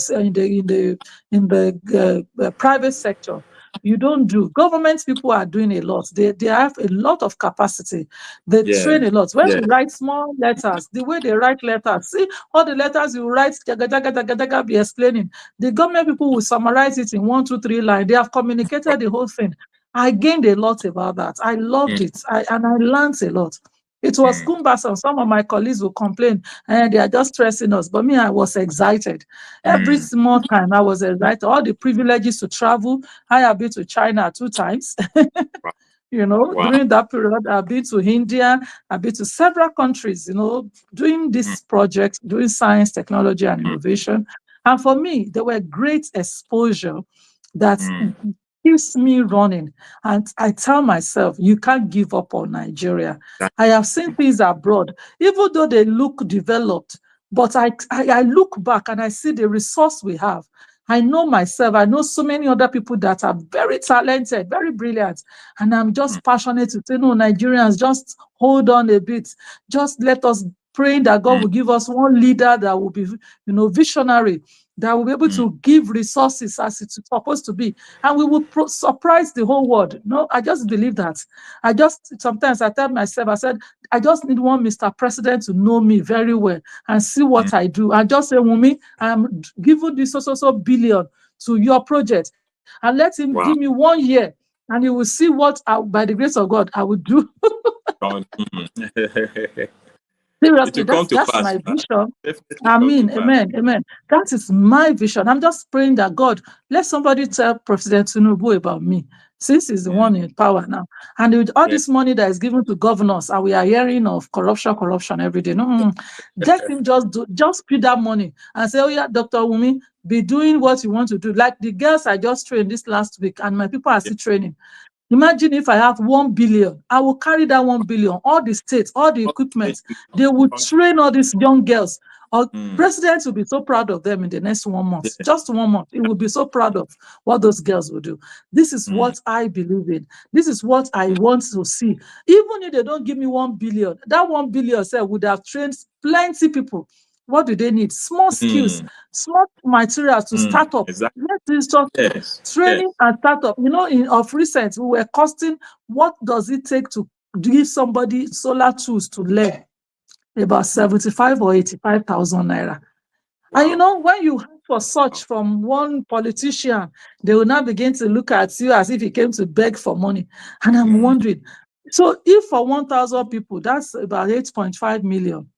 in the private sector, you don't do. Government people are doing a lot. They have a lot of capacity. They Yeah. train a lot. When Yeah. you write small letters, the way they write letters, see all the letters you write, jaga, jaga, jaga, jaga, be explaining. The government people will summarize it in 1, 2, 3 lines. They have communicated the whole thing. I gained a lot about that. I loved it. And I learned a lot. It was cumbersome. Some of my colleagues will complain, and they are just stressing us. But me, I was excited. Every small time, I was excited. All the privileges to travel. I have been to China 2 times. Wow. During that period, I've been to India, I've been to several countries, doing this project, doing science, technology, and innovation. And for me, there were great exposure that keeps me running. And I tell myself, you can't give up on Nigeria. I have seen things abroad, even though they look developed, but I look back and I see the resource we have. I know myself, I know so many other people that are very talented, very brilliant. And I'm just passionate to say, no, Nigerians, just hold on a bit. Just let us pray that God will give us one leader that will be, visionary, that will be able to give resources as it's supposed to be. And we will surprise the whole world. No, I just believe that. Sometimes I tell myself, I said, I just need one Mr. President to know me very well and see what I do. I just say, Wunmi, I'm giving this so billion to your project. And let him give me 1 year, and you will see what, by the grace of God, I will do. Seriously, It will come to that's pass. my vision. Definitely come to Amen, pass. amen, amen. That is my vision. I'm just praying that God, let somebody tell President Tinubu about me, since he's the one in power now. And with all this money that is given to governors, and we are hearing of corruption every day. No, let him just put that money and say, oh yeah, Dr. Wunmi, be doing what you want to do. Like the girls I just trained this last week, and my people are still training. Imagine if I have 1 billion, I will carry that 1 billion, all the states, all the equipment, they will train all these young girls. Our president will be so proud of them in the next 1 month, just 1 month. He will be so proud of what those girls will do. This is what I believe in. This is what I want to see. Even if they don't give me 1 billion, that 1 billion would have trained plenty people. What do they need? Small skills, small materials to start up. Exactly. Let this just training and startup. Of recent, we were costing, what does it take to give somebody solar tools to learn? About 75 or 85,000 naira. Wow. And when you ask for such from one politician, they will now begin to look at you as if he came to beg for money. And I'm wondering, so if for 1,000 people, that's about 8.5 million.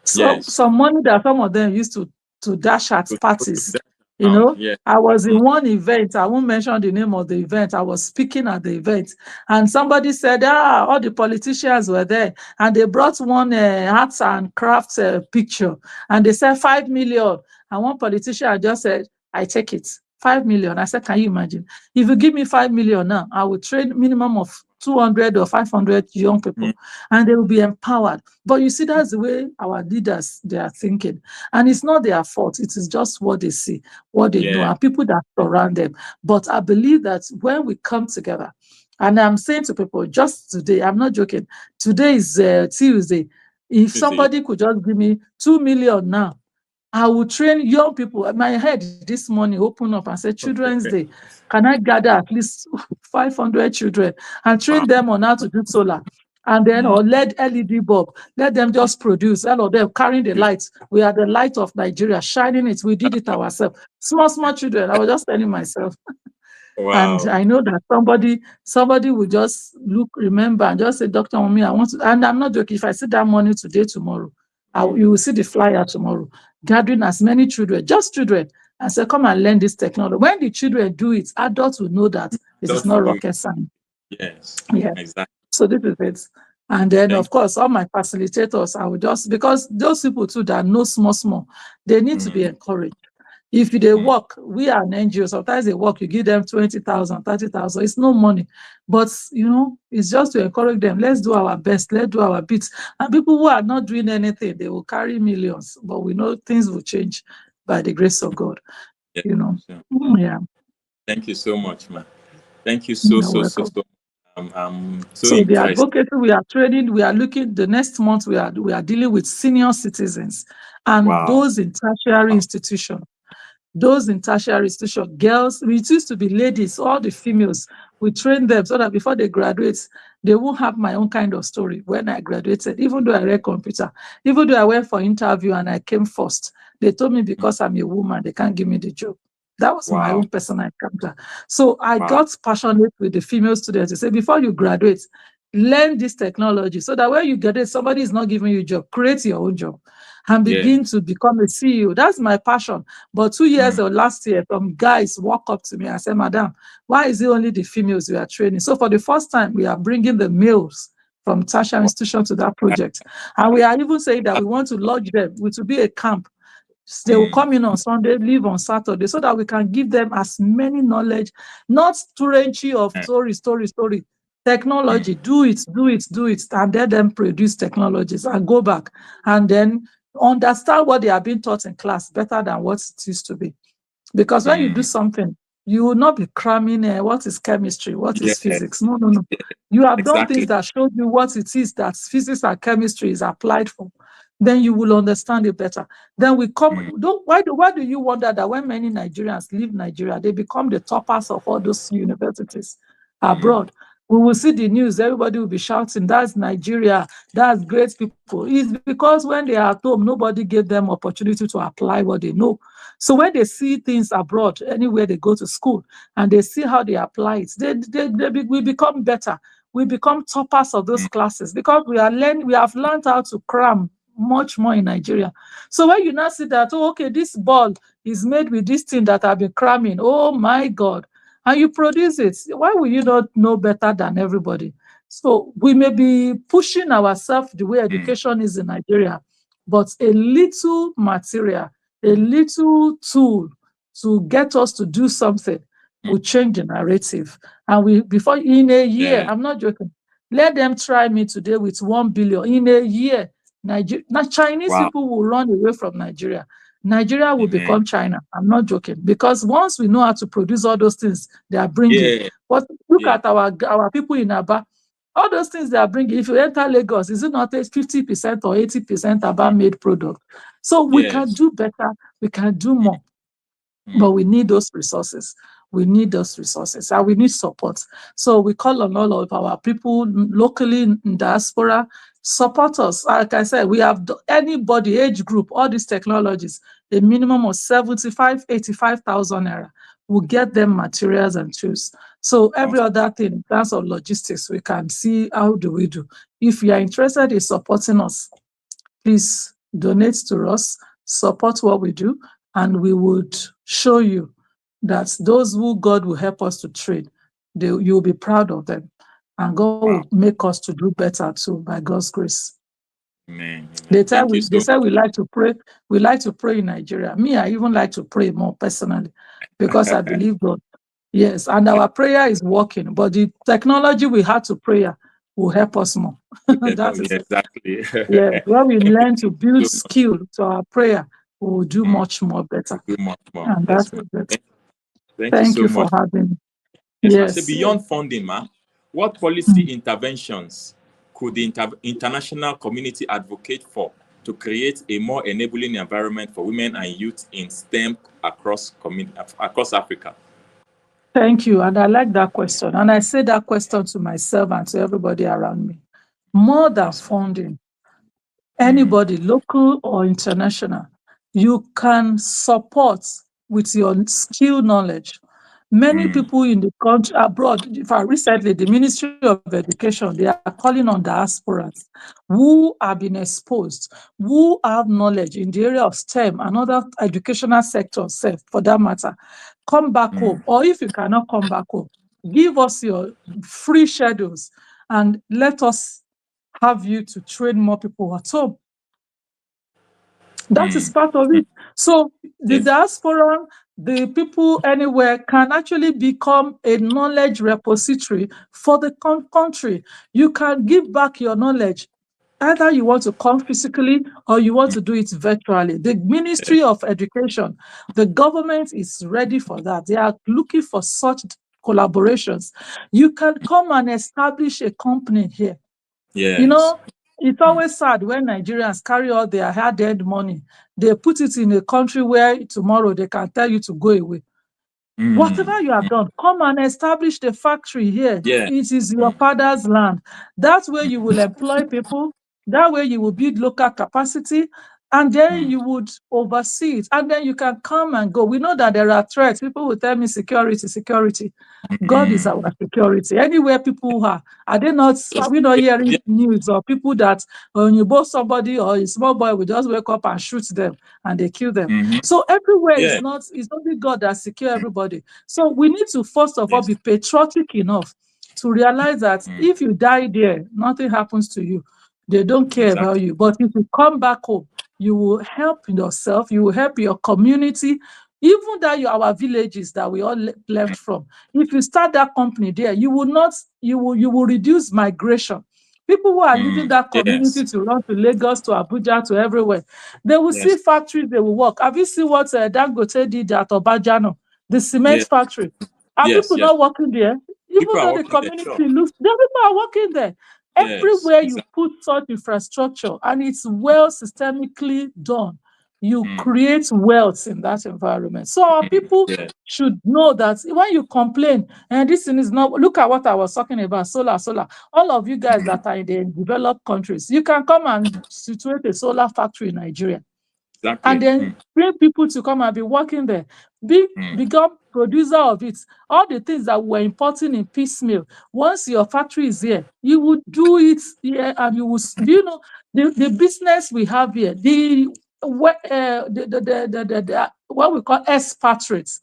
So some money that some of them used to dash at parties. I was in one event. I won't mention the name of the event. I was speaking at the event, and somebody said, all the politicians were there, and they brought one arts and crafts picture, and they said 5 million. And one politician just said, I take it. 5 million. I said, can you imagine? If you give me 5 million now, I will train minimum of 200 or 500 young people, and they will be empowered. But you see, that's the way our leaders, they are thinking. And it's not their fault. It is just what they see, what they know, and people that surround them. But I believe that when we come together, and I'm saying to people, just today, I'm not joking, today is Tuesday. If somebody could just give me 2 million now, I will train young people. My head this morning opened up and said, Children's Day. Can I gather at least 500 children and train them on how to do solar? And then, or LED bulb, let them just produce, all of them carrying the lights. We are the light of Nigeria, shining it. We did it ourselves. Small children. I was just telling myself. Wow. And I know that somebody will just remember and just say, Dr. Wunmi, I want to, and I'm not joking, if I see that money today, tomorrow, you will see the flyer tomorrow, gathering as many children, just children, and say, come and learn this technology. When the children do it, adults will know that it is not rocket science. Yes. Yeah. Exactly. So this is it. And then, of course, all my facilitators, I would just, because those people too that know small, they need to be encouraged. If they work, we are an NGO, sometimes they work, you give them 20,000, 30,000, it's no money. But, it's just to encourage them. Let's do our best, let's do our bits. And people who are not doing anything, they will carry millions. But we know things will change by the grace of God, Yeah. Thank you so much, man. Thank you You're so. I'm so the impressed. advocacy we are training, we are looking, the next month we are dealing with senior citizens and those in tertiary institutions. Those in tertiary institution, girls, it used to be ladies, all the females, we train them so that before they graduate, they won't have my own kind of story when I graduated, even though I read computer, even though I went for interview and I came first. They told me because I'm a woman, they can't give me the job. That was my own personal encounter. So I got passionate with the female students. They say, before you graduate, learn this technology so that when you graduate, somebody is not giving you a job, create your own job and begin to become a CEO. That's my passion. But 2 years or last year, some guys walk up to me and say, Madam, why is it only the females we are training? So for the first time, we are bringing the males from tertiary institution to that project. And we are even saying that we want to lodge them, which will be a camp. They will come in on Sunday, leave on Saturday, so that we can give them as many knowledge, not story of story. Technology, do it, and let them produce technologies and go back and then understand what they are being taught in class better than what it used to be. Because when you do something, you will not be cramming what is chemistry, what is physics. No. You have done things that show you what it is that physics and chemistry is applied for. Then you will understand it better. Then we come. Why do you wonder that when many Nigerians leave Nigeria, they become the toppers of all those universities abroad? We will see the news, everybody will be shouting, that's Nigeria, that's great people. It's because when they are at home, nobody gave them opportunity to apply what they know. So when they see things abroad, anywhere they go to school, and they see how they apply it, we become better. We become toppers of those classes because we have learned how to cram much more in Nigeria. So when you now see that, this ball is made with this thing that I've been cramming, oh my God, and you produce it, why will you not know better than everybody? So we may be pushing ourselves the way education is in Nigeria, but a little material, a little tool to get us to do something will change the narrative. And before in a year, I'm not joking, let them try me today with 1 billion. In a year, Chinese people will run away from Nigeria. Nigeria will become China. I'm not joking. Because once we know how to produce all those things they are bringing, but look at our people in Aba, all those things they are bringing. If you enter Lagos, is it not 50% or 80% Aba made product? So we can do better. We can do more. But we need those resources. We need those resources and we need support. So we call on all of our people locally in diaspora, support us. Like I said, we have anybody, age group, all these technologies, a minimum of 85,000 naira. We'll get them materials and tools. So every other thing in terms of logistics, we can see how do we do. If you are interested in supporting us, please donate to us, support what we do, and we would show you that those who God will help us to train, you'll be proud of them. And God will make us to do better too, by God's grace. Amen. They say we like to pray. We like to pray in Nigeria. Me, I even like to pray more personally because I believe God. Yes, and our prayer is working, but the technology we had to prayer will help us more. That is exactly. Yeah, when we learn to build skill to our prayer, we will do much more better. Do much more. And Yes, that's it. Thank you so for much. having me. Yes. So beyond funding, what policy interventions could the international community advocate for to create a more enabling environment for women and youth in STEM across Africa? Thank you. And I like that question. And I say that question to myself and to everybody around me. More than funding, anybody, local or international, you can support with your skill knowledge. Many people in the country abroad, recently, the Ministry of Education, they are calling on diasporas who have been exposed, who have knowledge in the area of STEM and other educational sectors, for that matter. Come back home, or if you cannot come back home, give us your free schedules and let us have you to train more people at home. That is part of it. So the diaspora, the people anywhere can actually become a knowledge repository for the country. You can give back your knowledge. Either you want to come physically or you want to do it virtually. The Ministry of Education, the government is ready for that. They are looking for such collaborations. You can come and establish a company here. Yes. You know, it's always sad when Nigerians carry all their hard-earned money. They put it in a country where tomorrow they can tell you to go away. Whatever you have done, come and establish the factory here. Yeah. It is your father's land. That way you will employ people. That way you will build local capacity. And then you would oversee it. And then you can come and go. We know that there are threats. People will tell me security. God is our security. Anywhere people are they not, are we not hearing news or people that when you both somebody or a small boy will just wake up and shoot them and they kill them. So everywhere is not, it's only God that secure everybody. So we need to first of all be patriotic enough to realize that if you die there, nothing happens to you. They don't care about you. But if you come back home, you will help yourself, you will help your community, even that our villages that we all left from. If you start that company there, you will reduce migration. People who are leaving that community to run to Lagos, to Abuja, to everywhere, they will see factories, they will work. Have you seen what Dangote did at Obajano, the cement factory? Are people not working there? Even though the community looks, the people are working there. Everywhere you put such infrastructure and it's well systemically done, you create wealth in that environment. So our people should know that when you complain, and this thing is not, look at what I was talking about, solar. All of you guys that are in the developed countries, you can come and situate a solar factory in Nigeria. And then bring people to come and be working there. Become producer of it. All the things that we're importing in piecemeal. Once your factory is here, you will do it here, and you will. Do you know the business we have here? What we call expatriates,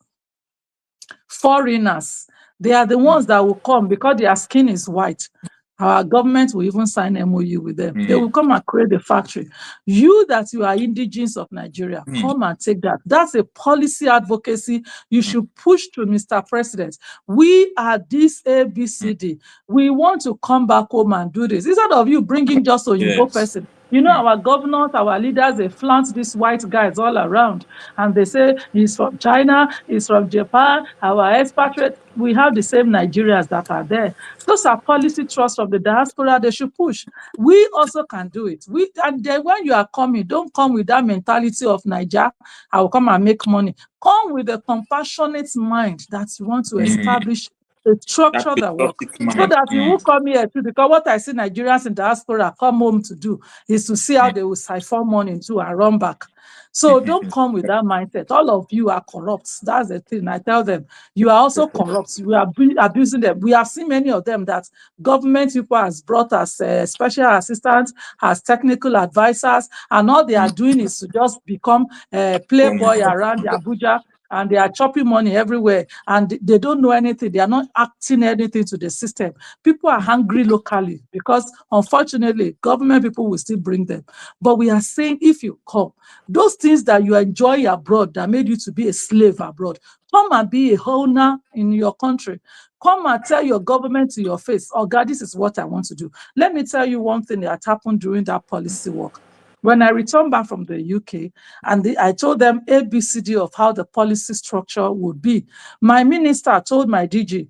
foreigners. They are the ones that will come because their skin is white. Our government will even sign MOU with them. They will come and create the factory. You that you are indigenous of Nigeria, come and take that. That's a policy advocacy you should push to Mr. President. We are this ABCD. We want to come back home and do this. Instead of you bringing just a Igbo person. You know, our governors, our leaders, they flaunt these white guys all around. And they say, he's from China, he's from Japan, our expatriate. We have the same Nigerians that are there. Those are policy trusts of the diaspora they should push. We also can do it. And then when you are coming, don't come with that mentality of Niger, I will come and make money. Come with a compassionate mind that you want to establish a structure that works. So that you will come here too, because what I see Nigerians in diaspora come home to do is to see how they will siphon money too and run back. So don't come with that mindset. All of you are corrupt. That's the thing. I tell them, you are also corrupt. You are abusing them. We have seen many of them that government people has brought as special assistants, as technical advisors, and all they are doing is to just become a playboy around Abuja. And they are chopping money everywhere, and they don't know anything. They are not acting anything to the system. People are hungry locally because, unfortunately, government people will still bring them. But we are saying, if you come, those things that you enjoy abroad that made you to be a slave abroad, come and be a owner in your country. Come and tell your government to your face, oh God, this is what I want to do. Let me tell you one thing that happened during that policy work. When I returned back from the UK, and I told them ABCD of how the policy structure would be, my minister told my DG,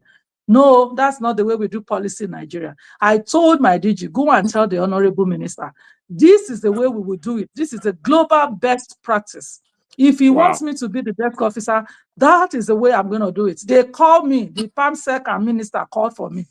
no, that's not the way we do policy in Nigeria. I told my DG, go and tell the honorable minister, this is the way we will do it. This is a global best practice. If he wants me to be the desk officer, that is the way I'm going to do it. They called me, the PAMSEC and minister called for me.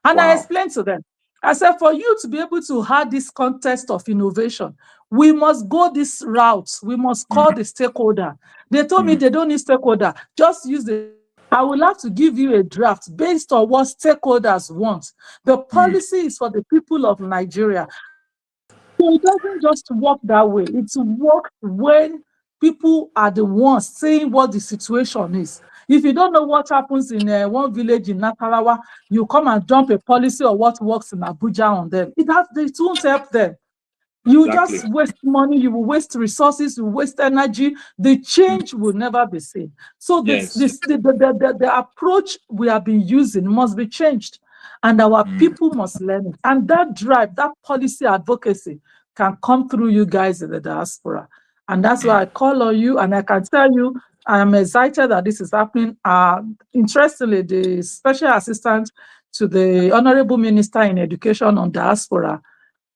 And I explained to them, I said, for you to be able to have this contest of innovation, we must go this route. We must call the stakeholder. They told me they don't need stakeholder. Just use the... I will have to give you a draft based on what stakeholders want. The policy is for the people of Nigeria. So it doesn't just work that way. It works when people are the ones saying what the situation is. If you don't know what happens in one village in Nasarawa, you come and dump a policy of what works in Abuja on them. It won't help them. You just waste money, you will waste resources, you will waste energy. The change will never be seen. So the approach we have been using must be changed, and our people must learn it. And that drive, that policy advocacy can come through you guys in the diaspora. And that's why I call on you, and I can tell you, I am excited that this is happening. Interestingly, the Special Assistant to the Honorable Minister in Education on Diaspora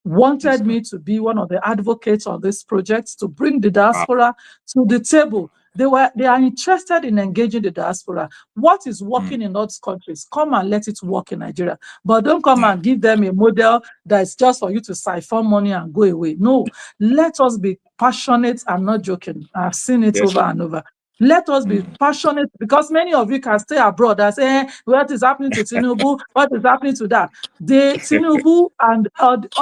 wanted me to be one of the advocates on this project, to bring the diaspora to the table. They are interested in engaging the diaspora. What is working in those countries? Come and let it work in Nigeria. But don't come and give them a model that's just for you to siphon money and go away. No, let us be passionate. I'm not joking. I've seen it over and over. Let us be passionate, because many of you can stay abroad and say, what is happening to Tinubu? What is happening to that? Tinubu and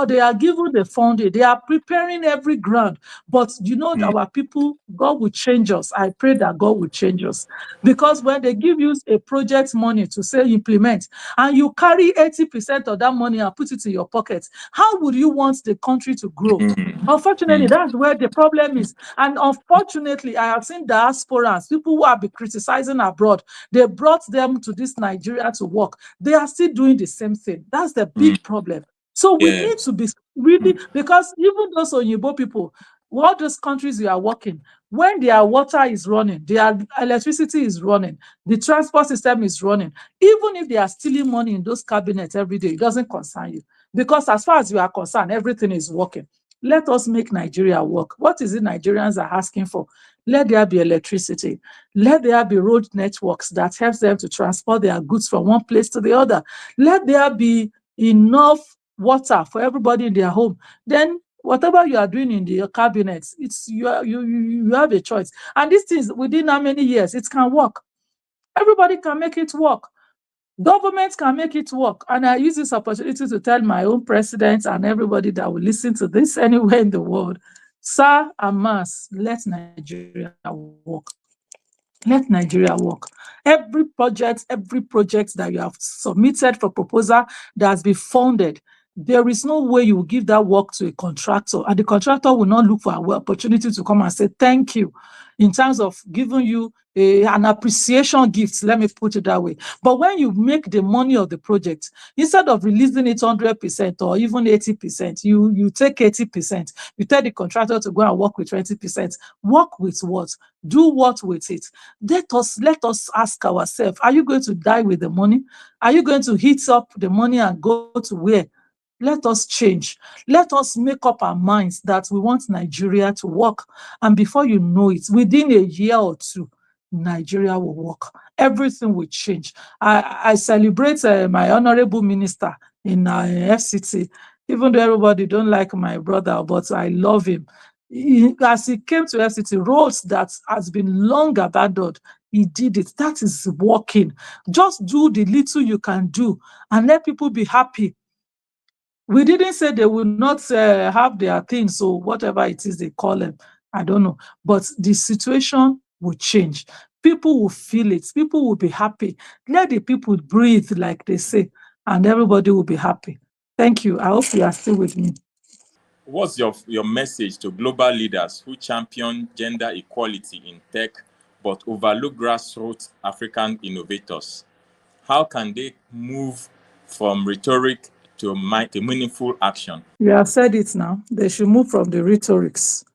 they are given the funding. They are preparing every ground. But you know, our people, God will change us. I pray that God will change us. Because when they give you a project money to say implement, and you carry 80% of that money and put it in your pocket, how would you want the country to grow? Unfortunately, that's where the problem is. And unfortunately, I have seen diasporans, people who have been criticizing abroad, they brought them to this Nigeria to work. They are still doing the same thing. That's the big problem. So we need to be really, because even those Onyibo people, all those countries we are working, when their water is running, their electricity is running, the transport system is running, even if they are stealing money in those cabinets every day, it doesn't concern you. Because as far as you are concerned, everything is working. Let us make Nigeria work. What is it Nigerians are asking for? Let there be electricity. Let there be road networks that helps them to transport their goods from one place to the other. Let there be enough water for everybody in their home. Then whatever you are doing in the cabinets, you have a choice. And these things, within how many years, it can work. Everybody can make it work. Government can make it work. And I use this opportunity to tell my own president and everybody that will listen to this anywhere in the world, sir and mass, let Nigeria work. Let Nigeria work. Every project that you have submitted for proposal that has been funded, there is no way you will give that work to a contractor, and the contractor will not look for an opportunity to come and say thank you in terms of giving you an appreciation gift, let me put it that way. But when you make the money of the project, instead of releasing it 100% or even 80%, you take 80%. You tell the contractor to go and work with 20%. Work with what? Do what with it? Let us ask ourselves, are you going to die with the money? Are you going to heat up the money and go to where? Let us change. Let us make up our minds that we want Nigeria to work. And before you know it, within a year or two, Nigeria will work. Everything will change. I celebrate my honorable minister in FCT, even though everybody don't like my brother, but I love him. As he came to FCT, roads that has been long abandoned, he did it. That is working. Just do the little you can do and let people be happy. We didn't say they will not have their things, so whatever it is they call them, I don't know. But the situation will change. People will feel it. People will be happy. Let the people breathe, like they say, and everybody will be happy. Thank you. I hope you are still with me. What's your message to global leaders who champion gender equality in tech but overlook grassroots African innovators? How can they move from rhetoric to meaningful action? You have said it now. They should move from the rhetorics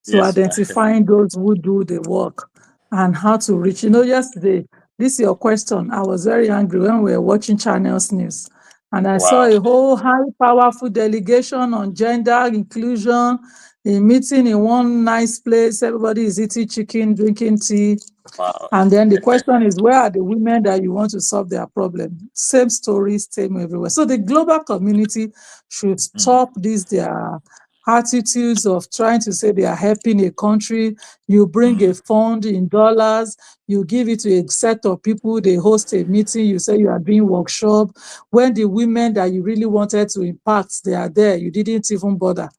to Yes. identifying those who do the work and how to reach. Yesterday, this is your question. I was very angry when we were watching Channels News. And I saw a whole high powerful delegation on gender inclusion, a meeting in one nice place. Everybody is eating chicken, drinking tea. Wow. And then the question is, where are the women that you want to solve their problem? Same stories, same everywhere. So the global community should stop their attitudes of trying to say they are helping a country. You bring a fund in dollars, you give it to a set of people, they host a meeting, you say you are doing workshop. When the women that you really wanted to impact, they are there, you didn't even bother.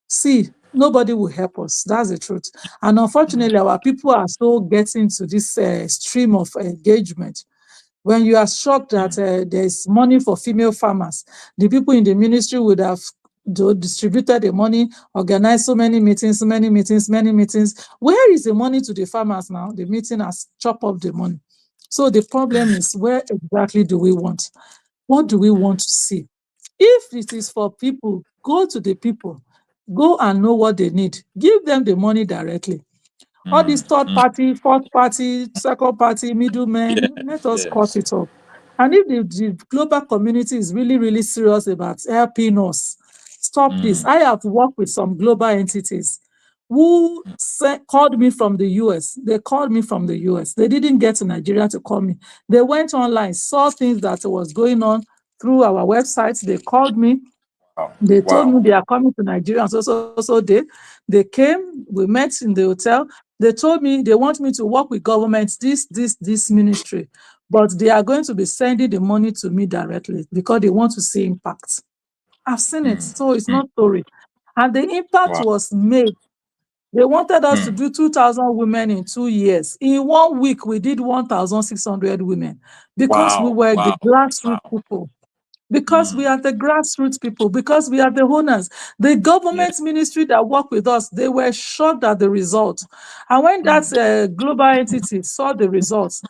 See, nobody will help us. That's the truth. And unfortunately, our people are still getting to this stream of engagement. When you are shocked that there's money for female farmers, the people in the ministry would have distributed the money, organized so many meetings. Where is the money to the farmers now? The meeting has chopped up the money. So the problem is, where exactly do we want? What do we want to see? If it is for people, go to the people. Go and know what they need. Give them the money directly. All these third party, fourth party, second party, middlemen, let us cut it off. And if the global community is really, really serious about helping us, stop this. I have worked with some global entities who called me from the US. They called me from the US. They didn't get to Nigeria to call me. They went online, saw things that was going on through our websites. They called me. They told me they are coming to Nigeria. So they came, we met in the hotel. They told me they want me to work with governments, this ministry, but they are going to be sending the money to me directly because they want to see impact. I've seen it, so it's not story. And the impact was made. They wanted us to do 2,000 women in 2 years. In 1 week, we did 1,600 women because we were the grassroots people. Because we are the grassroots people, because we are the owners. The government ministry that work with us, they were shocked at the results. And when that global entity saw the results,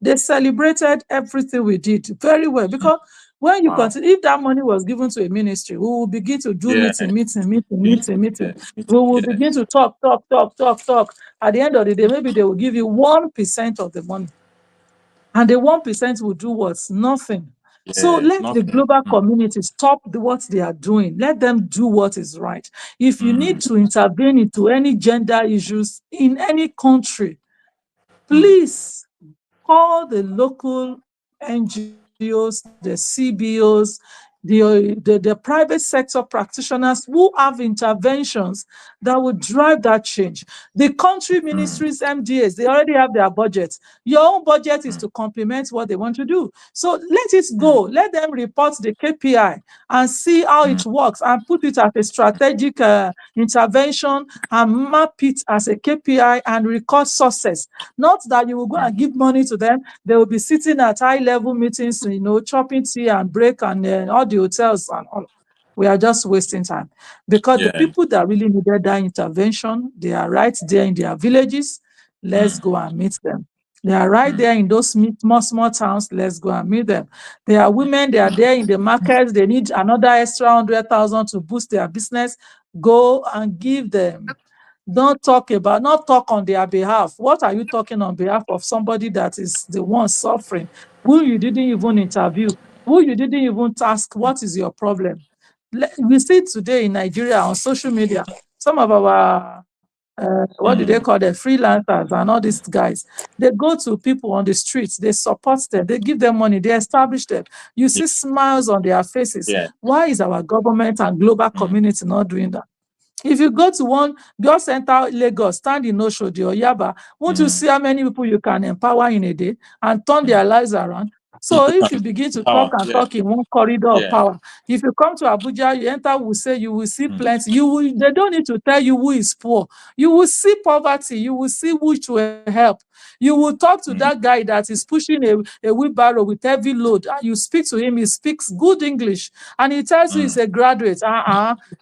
they celebrated everything we did very well. Because when you continue, if that money was given to a ministry, we will begin to do meeting. We will begin to talk. At the end of the day, maybe they will give you 1% of the money. And the 1% will do what? Nothing. So let the global community stop what they are doing. Let them do what is right. If you need to intervene into any gender issues in any country, please call the local NGOs, the CBOs, the private sector practitioners who have interventions that will drive that change. The country ministries, MDAs, they already have their budget. Your own budget is to complement what they want to do. So let it go. Let them report the KPI and see how it works and put it as a strategic intervention and map it as a KPI and record success. Not that you will go and give money to them. They will be sitting at high-level meetings, chopping tea and break and all the hotels and all. We are just wasting time because the people that really needed that intervention, they are right there in their villages. Let's go and meet them. They are right there in those small towns. Let's go and meet them. They are women. They are there in the markets. They need another extra 100,000 to boost their business. Go and give them. Not talk on their behalf. What are you talking on behalf of somebody that is the one suffering, who you didn't even interview, who you didn't even ask, what is your problem? We see today in Nigeria on social media, some of our, what do they call them, freelancers and all these guys, they go to people on the streets, they support them, they give them money, they establish them. You see smiles on their faces. Why is our government and global community not doing that? If you go to one girl center, Lagos, stand in Oshodi or Yaba, won't you see how many people you can empower in a day and turn their lives around? So if you begin to talk in one corridor of power, if you come to Abuja, you enter, will say you will see plenty. They don't need to tell you who is poor. You will see poverty. You will see which will help. You will talk to that guy that is pushing a wheelbarrow with heavy load. And you speak to him. He speaks good English, and he tells you he's a graduate.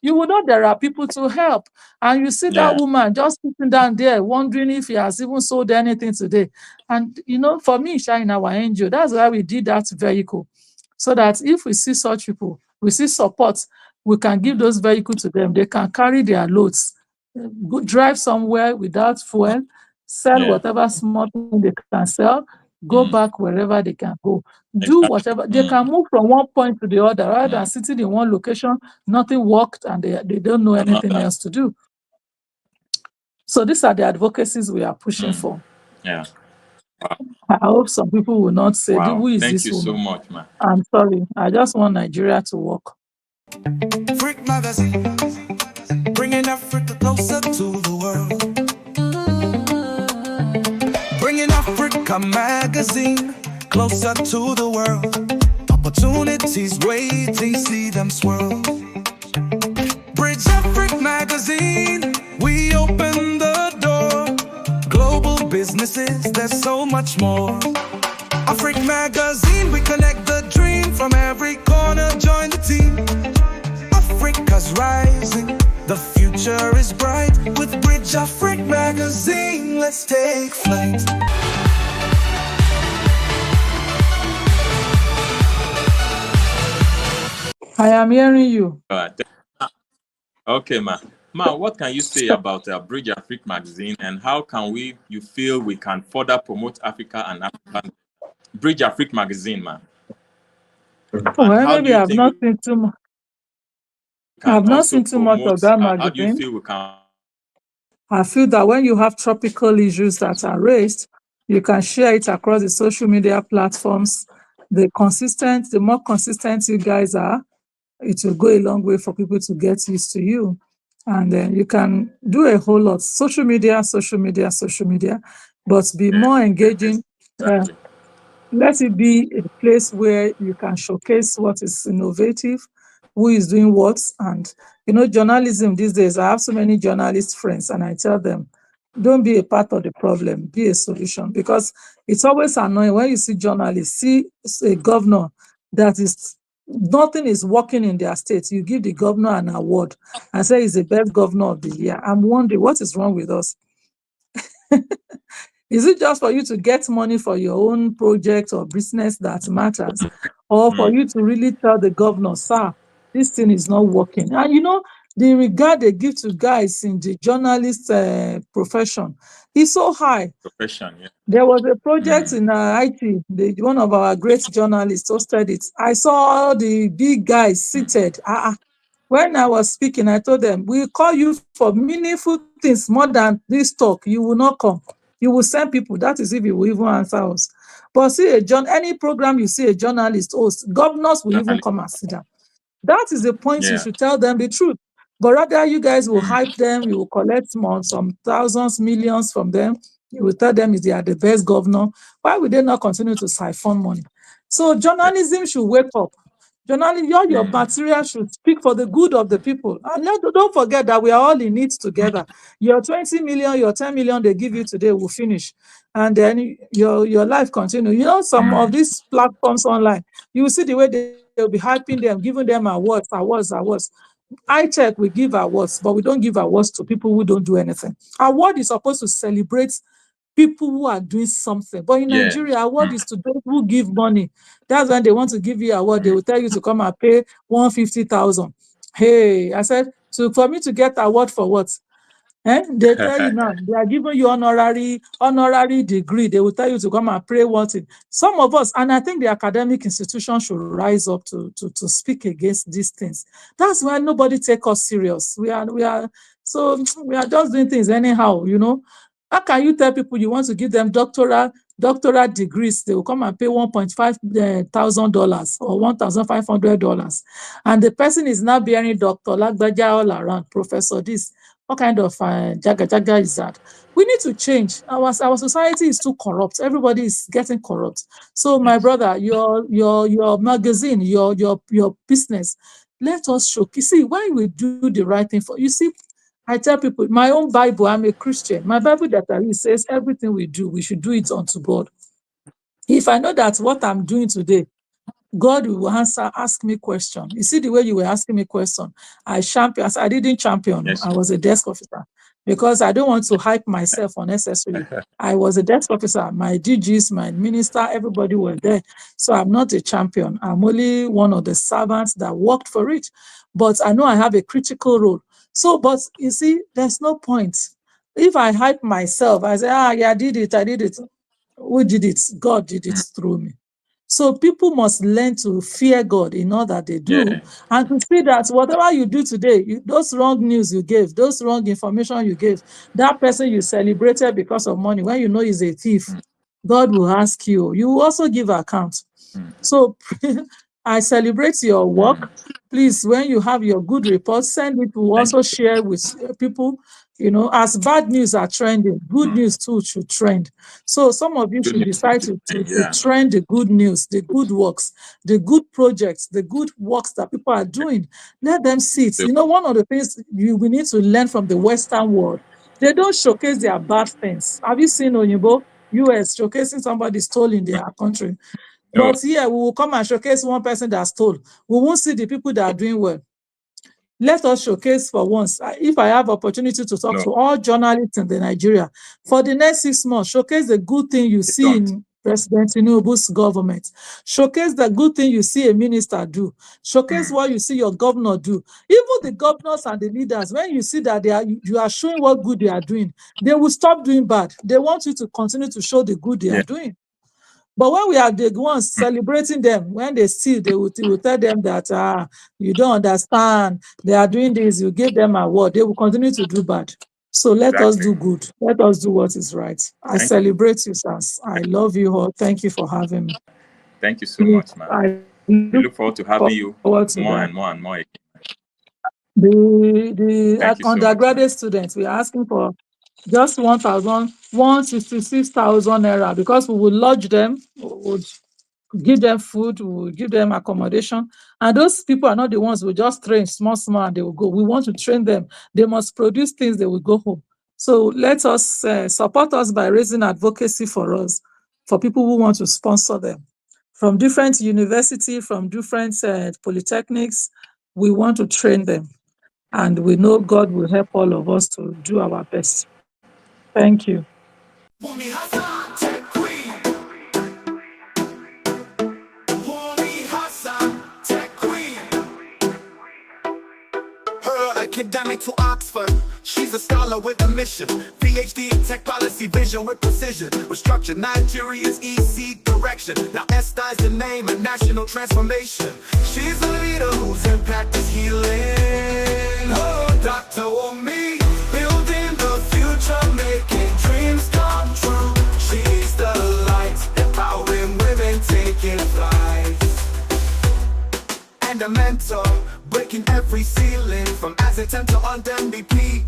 You will know there are people to help. And you see that woman just sitting down there, wondering if he has even sold anything today. And, for me, in our NGO, that's why we did that vehicle. So that if we see such people, we see support, we can give those vehicles to them. They can carry their loads, go drive somewhere without fuel, sell whatever small thing they can sell, go back wherever they can go. Do whatever. They can move from one point to the other rather than sitting in one location, nothing worked, and they don't know anything else to do. So these are the advocacies we are pushing for. I hope some people will not say, who is Thank this you woman? so much, man. I'm sorry. I just want Nigeria to work. Freak Magazine, bringing Africa closer to the world. Bringing Africa Magazine closer to the world. Opportunities waiting, see them swirl. Bridge Africa Magazine. Magazine, we open the door. Global businesses, there's so much more. Africa Magazine, we connect the dream from every corner. Join the team. Africa's rising, the future is bright. With Bridge Africa Magazine, let's take flight. I am hearing you. Okay, ma. Ma, what can you say about Bridge Africa Magazine, and how can you feel we can further promote Africa and African Bridge Africa Magazine, ma? Well, maybe I've not seen too much. I've not seen too much of that magazine. How do you feel we can? I feel that when you have tropical issues that are raised, you can share it across the social media platforms. The more consistent you guys are, it will go a long way for people to get used to you. And then you can do a whole lot. Social media, but be more engaging. Exactly. Let it be a place where you can showcase what is innovative, who is doing what. And, journalism these days, I have so many journalist friends, and I tell them, don't be a part of the problem, be a solution. Because it's always annoying when you see journalists, see a governor that is, nothing is working in their state. You give the governor an award and say he's the best governor of the year. I'm wondering, what is wrong with us? Is it just for you to get money for your own project or business that matters? Or for you to really tell the governor, sir, this thing is not working? And the regard they give to guys in the journalist profession is so high. Profession, yeah. There was a project in IT, one of our great journalists hosted it. I saw the big guys seated. When I was speaking, I told them, we call you for meaningful things more than this talk. You will not come. You will send people. That is if you will even answer us. But see, any program you see a journalist host, governors will even come and sit down. That is the point. You should tell them the truth. But rather, you guys will hype them. You will collect some thousands, millions from them. You will tell them they are the best governor. Why would they not continue to siphon money? So journalism should wake up. Journalism, your material should speak for the good of the people. And don't forget that we are all in it together. Your 20 million, your 10 million they give you today will finish. And then your life continue. Some of these platforms online, you will see the way they'll be hyping them, giving them awards. INTECU, we give awards, but we don't give awards to people who don't do anything. Award is supposed to celebrate people who are doing something. But in Nigeria, award is to those who give money. That's when they want to give you award. They will tell you to come and pay 150,000. Hey, I said, so for me to get award for what? They tell you now, they are giving you honorary degree. They will tell you to come and pray one thing. Some of us, and I think the academic institution should rise up to speak against these things. That's why nobody take us serious. We are just doing things anyhow, How can you tell people you want to give them doctorate degrees? They will come and pay $1,500 or $1,500, and the person is now bearing Dr. Lagbaja all around, Professor this. What kind of jaga is that? We need to change. Our society is too corrupt. Everybody is getting corrupt. So, my brother, your magazine, your business, let us show. You see, when we do the right thing for you, see. I tell people, my own Bible, I'm a Christian. My Bible that I read says everything we do, we should do it unto God. If I know that what I'm doing today, God will ask me question. You see the way you were asking me question. I didn't champion. Yes. I was a desk officer because I don't want to hype myself unnecessarily. I was a desk officer. My DGs, my minister, everybody were there. So I'm not a champion. I'm only one of the servants that worked for it. But I know I have a critical role. So, but you see, there's no point. If I hype myself, I say, I did it. Who did it? God did it through me. So people must learn to fear God in all that they do, and to see that whatever you do today, those wrong news you gave, those wrong information you gave, that person you celebrated because of money, when you know he's a thief, God will ask you. You will also give account. So I celebrate your work. Please, when you have your good reports, send it. We'll also share with people. You know, as bad news are trending, good news too should trend. So some of you should decide to trend the good news, the good works, the good projects, the good works that people are doing. Let them see it. You know, one of the things we need to learn from the Western world, they don't showcase their bad things. Have you seen Onyibo, US, showcasing somebody stole in their country? No. But here we will come and showcase one person that stole. We won't see the people that are doing well. Let us showcase for once. If I have opportunity to talk to all journalists in the Nigeria, for the next 6 months, showcase the good thing you see in President Tinubu's government. Showcase the good thing you see a minister do. Showcase what you see your governor do. Even the governors and the leaders, when you see that you are showing what good they are doing, they will stop doing bad. They want you to continue to show the good they are doing. But when we are the ones celebrating them, when they see, they will tell them that you don't understand, they are doing this, you give them a word, they will continue to do bad. So let us do good. Let us do what is right. I celebrate you, sirs. I love you all. Thank you for having me. Thank you so much, man. We look forward to having you more and more. The undergraduate students, we are asking for just 166,000 naira because we will lodge them, we would give them food, we will give them accommodation, and those people are not the ones we just train small and they will go. We want to train them. They must produce things, they will go home. So let us support us by raising advocacy for us, for people who want to sponsor them from different universities, from different polytechnics. We want to train them, and we know God will help all of us to do our best. Thank you. Wummi Hassan, tech queen. Wummi Hassan, tech queen. Her academic to Oxford. She's a scholar with a mission. Ph.D. in tech policy, vision with precision. Restructured Nigeria's EC direction. Now ESTA is the name of national transformation. She's a leader whose impact is healing. Oh, Dr. Wummi, building the future, making dreams come true. She's the light, empowering women, taking flight. And a mentor, breaking every ceiling from NACETEM to UNDP.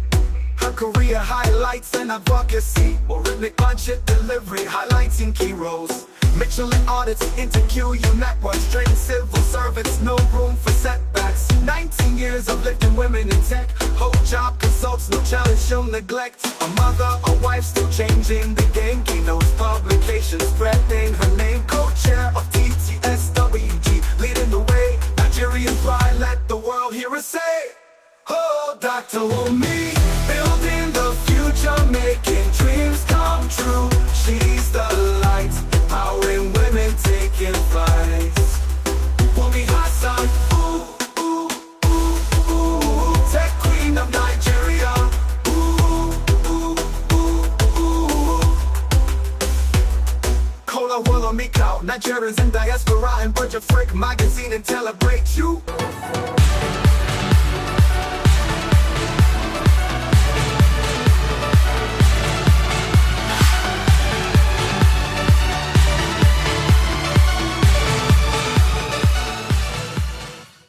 Her career highlights and advocacy, more rhythmic budget delivery, highlighting key roles. Michelin audits, INTECU, networks, training civil servants, no room for setbacks. 19 years of lifting women in tech, HOJOB Consults, no challenge she'll neglect. A mother, a wife, still changing the game. Keynotes, publications, spreading her name. Co-chair of TTSWG, leading the way. Nigerian pride, let the world hear us say, oh, Dr. Wummi, building the future, making dreams come true. She's the light, empowering women, taking flight. Wummi Hassan, ooh, ooh, ooh, ooh, tech queen of Nigeria. Ooh, ooh, ooh, ooh. Kola Walla Mikau, Nigerians in diaspora and Budget Frick magazine and celebrate you.